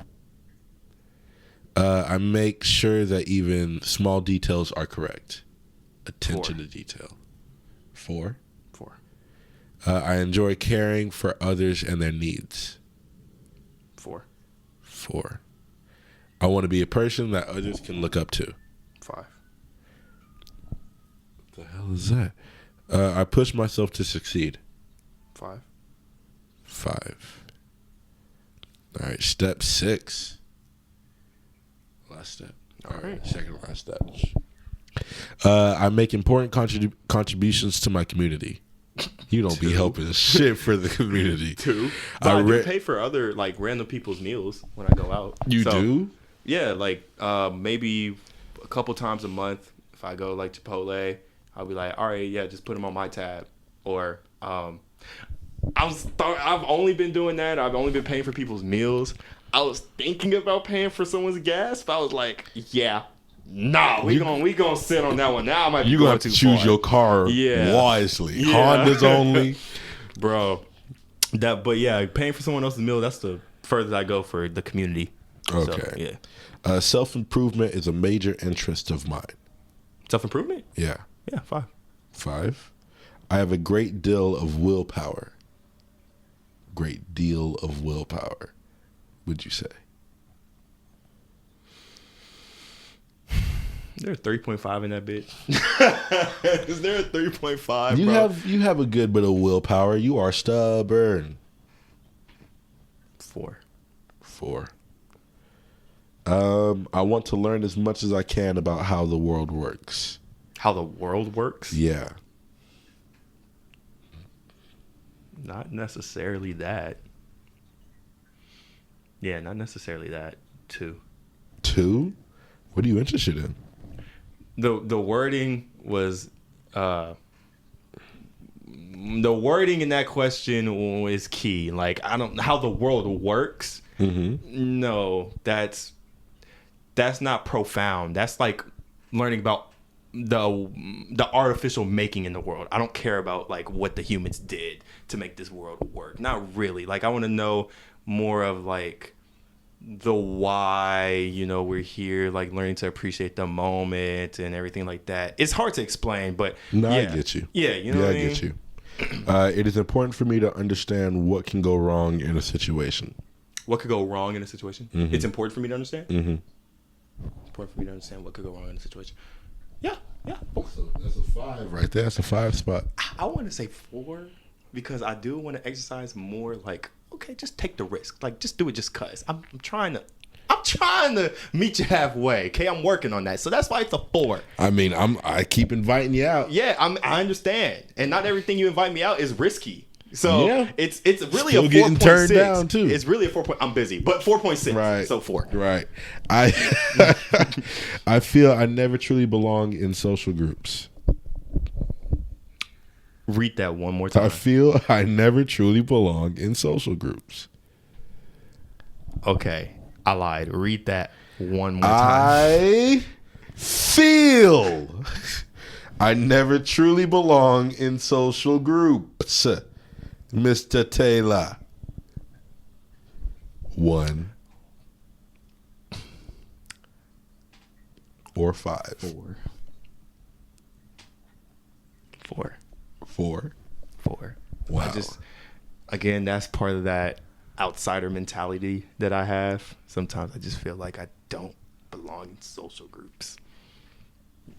I make sure that even small details are correct. Attention 4. to detail. 4. 4. I enjoy caring for others and their needs. 4. 4. I want to be a person that others can look up to. 5. What the hell is that? I push myself to succeed. 5. 5. All right, step 6. Last step. All right. Second last step. I make important contributions to my community. You don't be helping shit for the community. 2. But I do pay for other random people's meals when I go out. You do? Yeah, maybe a couple times a month. If I go Chipotle, I'll be like, all right, yeah, just put them on my tab. Or I've only been doing that. I've only been paying for people's meals. I was thinking about paying for someone's gas, but I was like, yeah, nah, we gonna sit on that one. Now I might be you going have to too choose far. your car wisely. Yeah. Hondas only. Bro. But yeah, paying for someone else's meal, that's the furthest I go for the community. Okay. So, yeah. Self-improvement is a major interest of mine. Self-improvement? Yeah. Yeah, 5. 5. I have a great deal of willpower. Great deal of willpower, would you say? There's 3.5 in that bitch. Is there a 3.5? You have a good bit of willpower. You are stubborn. 4. 4. I want to learn as much as I can about how the world works. How the world works? Yeah. Not necessarily that. Yeah, not necessarily that. 2. 2? What are you interested in? The wording was the wording in that question is key. I don't know how the world works. Mm-hmm. No, that's not profound. That's like learning about the artificial making in the world. I don't care about what the humans did to make this world work. Not really. I want to know more of the why, we're here, learning to appreciate the moment and everything like that. It's hard to explain, but no, yeah. I get you. Yeah, you know what I mean? I get you. It is important for me to understand what can go wrong in a situation. What could go wrong in a situation? Mm-hmm. It's important for me to understand? Mm-hmm. Important for me to understand what could go wrong in a situation. Yeah. That's a 5 right there. That's a 5 spot. I want to say 4 because I do want to exercise more. Okay, just take the risk. Just do it just cause. I'm trying to meet you halfway. Okay, I'm working on that. So that's why it's a 4. I mean, I keep inviting you out. Yeah, I understand, and not everything you invite me out is risky. So yeah. it's really Still a 4.6. getting turned down too. It's really a 4. I'm busy, but 4.6. Right. So 4. Right. I I feel I never truly belong in social groups. Read that one more time. I feel I never truly belong in social groups. Okay, I lied. Read that one more time. I feel I never truly belong in social groups. Mr. Taylor. 1 or 5. 4. 4. 4. Wow. Again, that's part of that outsider mentality that I have. Sometimes I just feel like I don't belong in social groups.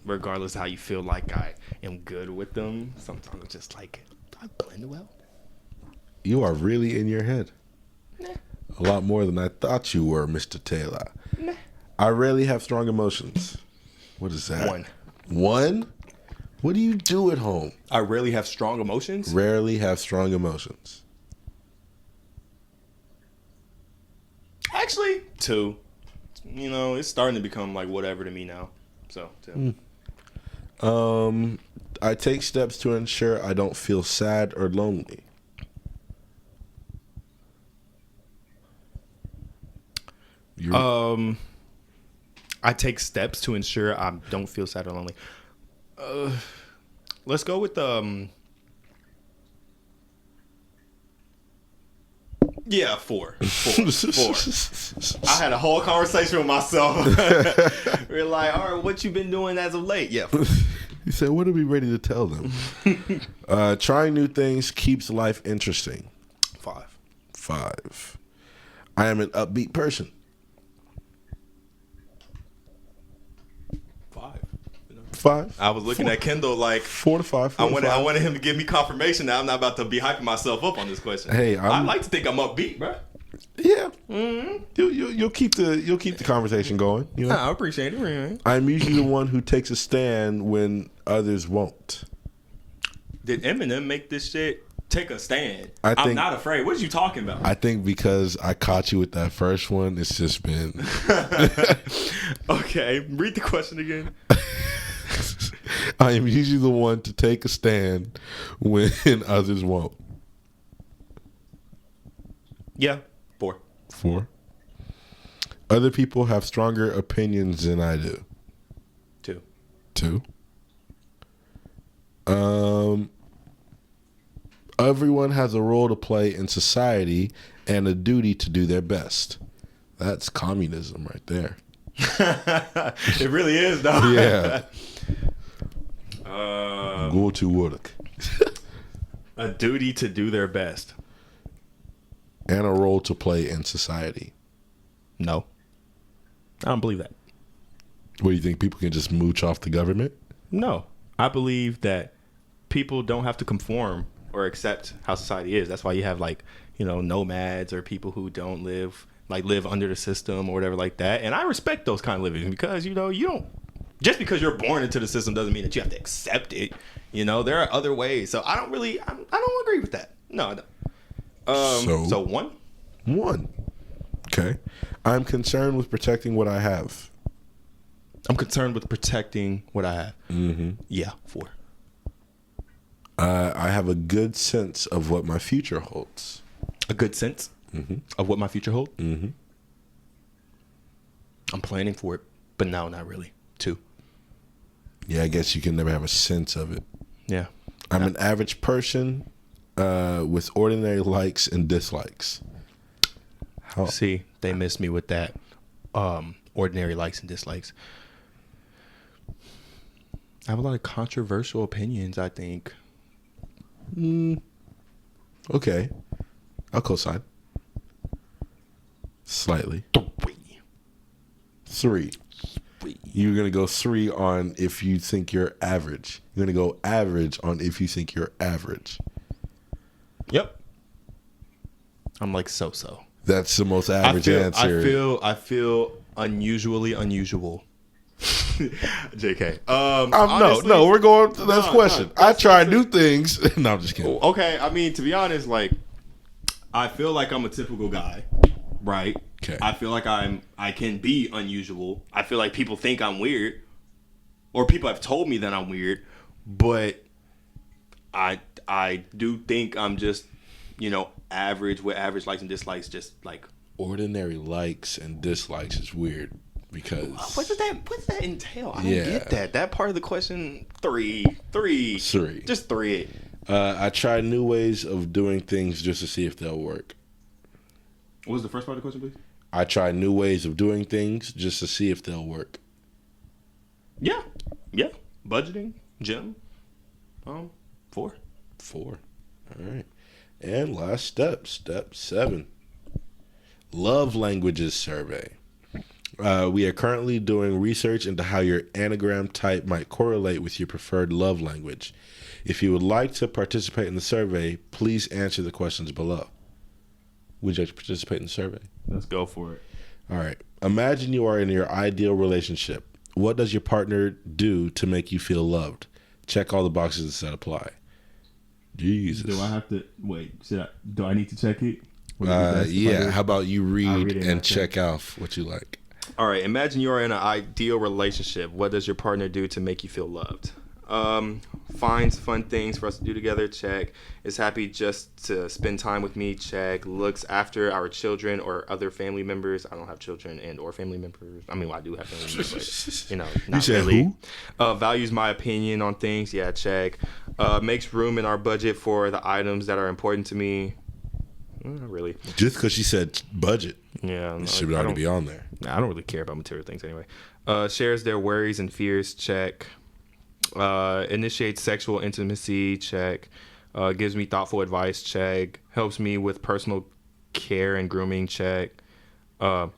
Regardless of how you feel like I am good with them, sometimes it's just like, I blend well. You are really in your head. Nah. A lot more than I thought you were, Mr. Taylor. Nah. I rarely have strong emotions. What is that? One. One? What do you do at home? I rarely have strong emotions. Rarely have strong emotions. Actually, 2. You know, it's starting to become like whatever to me now. So, 2. I take steps to ensure I don't feel sad or lonely. I take steps to ensure I don't feel sad or lonely. Let's go with yeah, 4. 4. I had a whole conversation with myself. We're like, all right, what you been doing as of late? Yeah. You said, what are we ready to tell them? Trying new things keeps life interesting. 5. I am an upbeat person. 5. I was looking at Kendall like 4 to 5. I wanted him to give me confirmation that I'm not about to be hyping myself up on this question. Hey, I like to think I'm upbeat, bro. Yeah. Mm-hmm. You'll keep the conversation going. You know? I appreciate it. Man. I'm usually the one who takes a stand when others won't. Did Eminem make this shit take a stand? I'm I'm not afraid. What are you talking about? I think because I caught you with that first one, it's just been Okay, read the question again. I am usually the one to take a stand when others won't. Yeah, 4. 4. Other people have stronger opinions than I do. 2. Everyone has a role to play in society and a duty to do their best. That's communism right there. It really is, though. Yeah. Go to work. A duty to do their best. And a role to play in society. No. I don't believe that. What do you think? People can just mooch off the government? No. I believe that people don't have to conform or accept how society is. That's why you have nomads or people who don't live under the system or whatever like that. And I respect those kind of living because, you don't, just because you're born into the system doesn't mean that you have to accept it. There are other ways. So I don't agree with that. No, I don't. So 1? 1. Okay. I'm concerned with protecting what I have. I'm concerned with protecting what I have. Mm-hmm. Yeah, 4. I have a good sense of what my future holds. A good sense of what my future holds? Mm-hmm. I'm planning for it, but no, not really. 2. Yeah, I guess you can never have a sense of it. Yeah. I'm an average person with ordinary likes and dislikes. See, they missed me with that. Ordinary likes and dislikes. I have a lot of controversial opinions, I think. Okay. I'll co-sign. Slightly. 3. You're going to go 3 on if you think you're average. You're going to go average on if you think you're average. Yep. I'm like so-so. That's the most average answer. I feel unusually unusual. JK. Honestly, no, we're going to the next question. I try new things. No, I'm just kidding. Okay, I mean, to be honest, I feel like I'm a typical guy, right? Okay. I feel like I can be unusual. I feel like people think I'm weird, or people have told me that I'm weird, but I do think I'm just, average with average likes and dislikes, just like ordinary likes and dislikes is weird because what does that entail? I don't get that. That part of the question. 3. Just 3. I try new ways of doing things just to see if they'll work. What was the first part of the question, please? I try new ways of doing things just to see if they'll work. Yeah. Budgeting, gym. 4. All right. And last step 7. love languages survey. We are currently doing research into how your Enneagram type might correlate with your preferred love language. If you would like to participate in the survey, please answer the questions below. Would you like to participate in the survey? Let's go for it. All right. Imagine you are in your ideal relationship. What does your partner do to make you feel loved? Check all the boxes that apply. Jesus. Do I have to wait? Do I need to check it? Yeah. How about you read it and check off what you like? All right. Imagine you are in an ideal relationship. What does your partner do to make you feel loved? Finds fun things for us to do together, check. Is happy just to spend time with me, check. Looks after our children or other family members. I don't have children and or family members. I mean, well, I do have family members, but not You said really. who? Values my opinion on things, yeah, check. Makes room in our budget for the items that are important to me. Not really. Just because she said budget. Yeah, It should already be on there. I don't really care about material things anyway. Shares their worries and fears, check. Initiates sexual intimacy, check. Gives me thoughtful advice, check. Helps me with personal care and grooming, check. I'm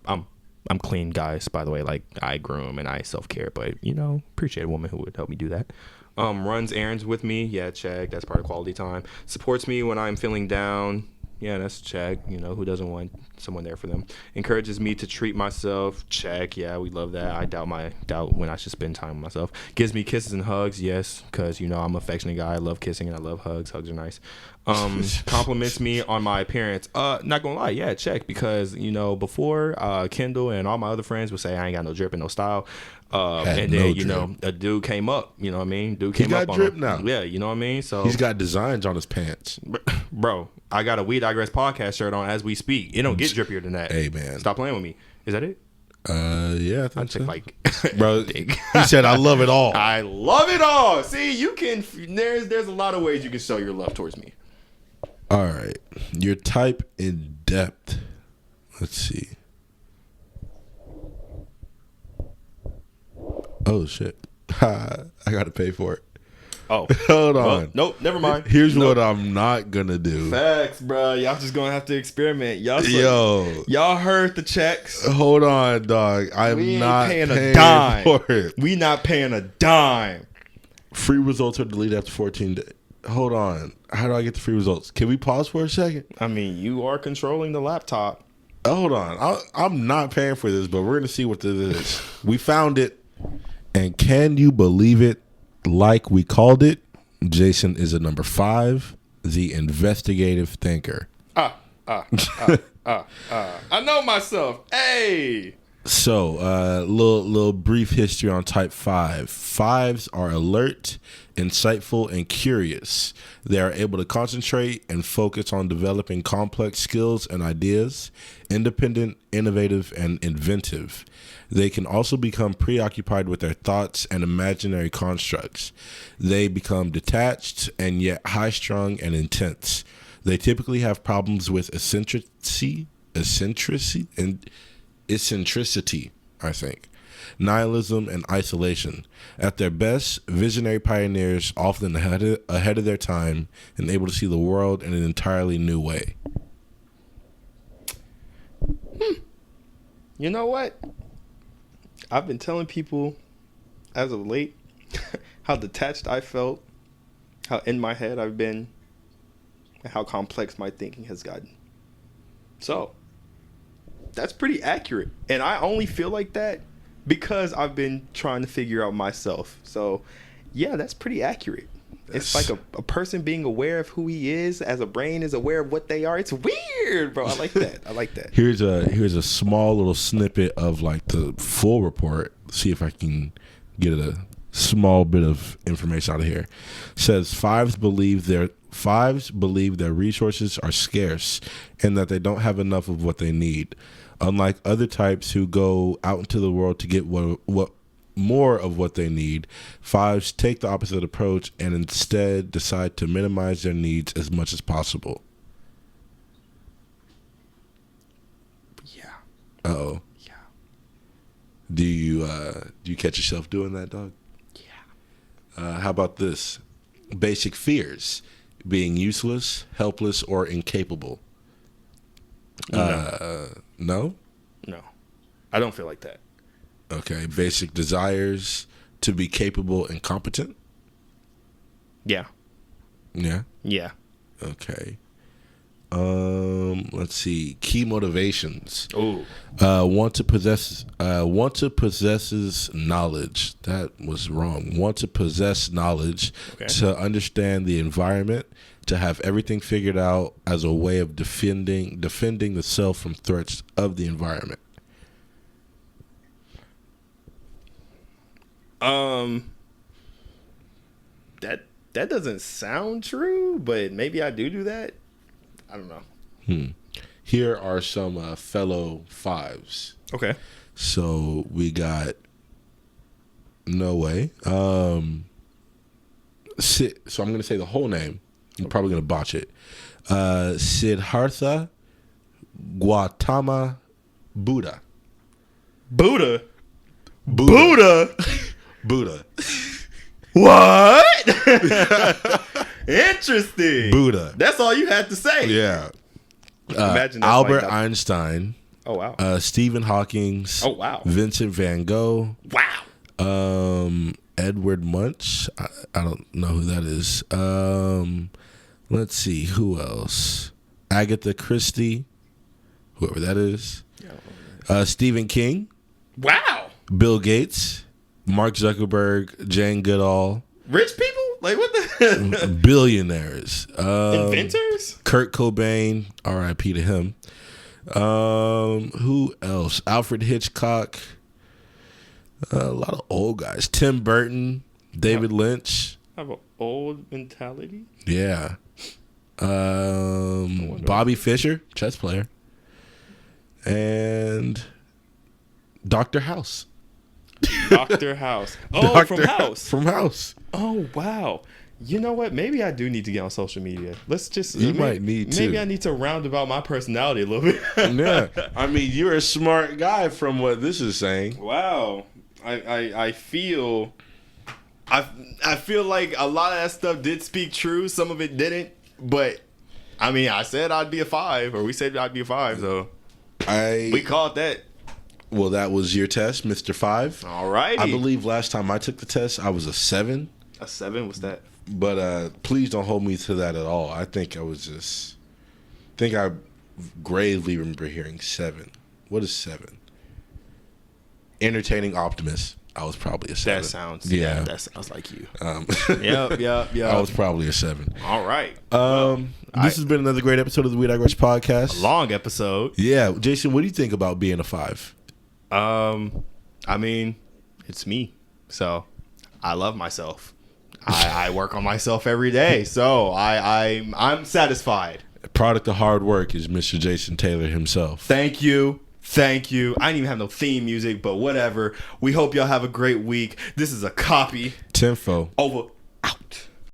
clean, guys, by the way. Like, I groom and I self-care, but appreciate a woman who would help me do that. Runs errands with me, yeah, check. That's part of quality time. Supports me when I'm feeling down. Yeah, that's check. Who doesn't want someone there for them? Encourages me to treat myself. Check. Yeah, we love that. I doubt when I should spend time with myself. Gives me kisses and hugs. Yes, because I'm an affectionate guy. I love kissing and I love hugs. Hugs are nice. Compliments me on my appearance. Not gonna lie, yeah, check. Because before Kendall and all my other friends would say I ain't got no drip and no style. And then a dude came up. You know what I mean? Dude came up on drip him. now. Yeah, you know what I mean. So He's got designs on his pants. Bro, I got a We Digress podcast shirt on as we speak. It don't get drippier than that. Hey, man. Stop playing with me. Is that it? Yeah, I I think check so. like Bro, he said, I love it all. I love it all. See, you can. There's a lot of ways you can show your love towards me. All right. Your type in depth. Let's see. Oh, shit. I got to pay for it. Oh, Hold well, on. nope, never mind. Here's what I'm not going to do. Facts, bro. Y'all just gonna have to experiment. Y'all heard the checks. Hold on, dog. We I'm ain't not paying paying a dime. for it. We not paying a dime. Free results are deleted after 14 days. Hold on. How do I get the free results? Can we pause for a second? I mean, you are controlling the laptop. Hold on. I'm not paying for this, but we're going to see what this is. We found it. And can you believe it? Like we called it, Jason is a number 5, the investigative thinker. I know myself. Hey. So, little brief history on type 5. 5s are alert, insightful, and curious. They are able to concentrate and focus on developing complex skills and ideas, independent, innovative, and inventive. They can also become preoccupied with their thoughts and imaginary constructs. They become detached and yet high-strung and intense. They typically have problems with eccentricity, I think, nihilism, and isolation. At their best, visionary pioneers, often ahead of their time and able to see the world in an entirely new way. You know what? I've been telling people as of late how detached I felt, how in my head I've been, and how complex my thinking has gotten. So, that's pretty accurate. And I only feel like that because I've been trying to figure out myself. So, yeah, that's pretty accurate. It's like a person being aware of who he is as a brain is aware of what they are. It's weird, bro. I like that. Here's a small little snippet of like the full report. See if I can get a small bit of information out of here. It says 5s believe their resources are scarce and that they don't have enough of what they need. Unlike other types who go out into the world to get what more of what they need, 5s take the opposite approach and instead decide to minimize their needs as much as possible. Yeah. Uh-oh. Yeah. Do you catch yourself doing that, dog? Yeah. How about this? Basic fears: being useless, helpless, or incapable. No. No, I don't feel like that. Okay. Basic desires to be capable and competent. Yeah. Yeah. Yeah. Okay. Let's see. Key motivations. Oh. Want to possesses knowledge. That was wrong. Want to possess knowledge, Okay. to understand the environment, to have everything figured out as a way of defending the self from threats of the environment. That doesn't sound true, but maybe I do that. I don't know. Here are some fellow fives. Okay. So we got no way. So I'm going to say the whole name. I'm probably going to botch it. Siddhartha Gautama Buddha. Buddha. Buddha. Buddha. What? Interesting. Buddha. That's all you had to say. Yeah. Imagine that's Albert like Einstein. Oh wow. Stephen Hawking. Oh wow. Vincent Van Gogh. Wow. Edward Munch. I don't know who that is. Let's see. Who else? Agatha Christie. Whoever that is. Stephen King. Wow. Bill Gates. Mark Zuckerberg. Jane Goodall. Rich people? Like what the Billionaires. inventors? Kurt Cobain. R.I.P. to him. Who else? Alfred Hitchcock. A lot of old guys. Tim Burton. David Lynch. Have an old mentality? Yeah. Bobby Fischer, chess player. And Dr. House. Dr. House. Oh, Dr. from House. From House. Oh wow. You know what? Maybe I do need to get on social media. Let's just You might need to. Maybe I need to round about my personality a little bit. Yeah. I mean, you're a smart guy from what this is saying. Wow. I feel like a lot of that stuff did speak true. Some of it didn't. But I mean, I said I'd be a 5, or we said I'd be a 5, so we called that. Well, that was your test, Mr. 5. All right. I believe last time I took the test, I was a 7. A 7? What's that? But please don't hold me to that at all. I think I gravely remember hearing 7. What is 7? Entertaining optimist. I was probably a 7. That sounds that sounds like you. Yep. I was probably a 7. All right. This has been another great episode of the Digress Podcast. Long episode. Yeah, Jason, what do you think about being a 5? I mean, it's me. So I love myself. I work on myself every day. So I'm satisfied. Product of hard work is Mr. Jason Taylor himself. Thank you. I didn't even have no theme music, but whatever. We hope y'all have a great week. This is a copy. Tenfo. Over.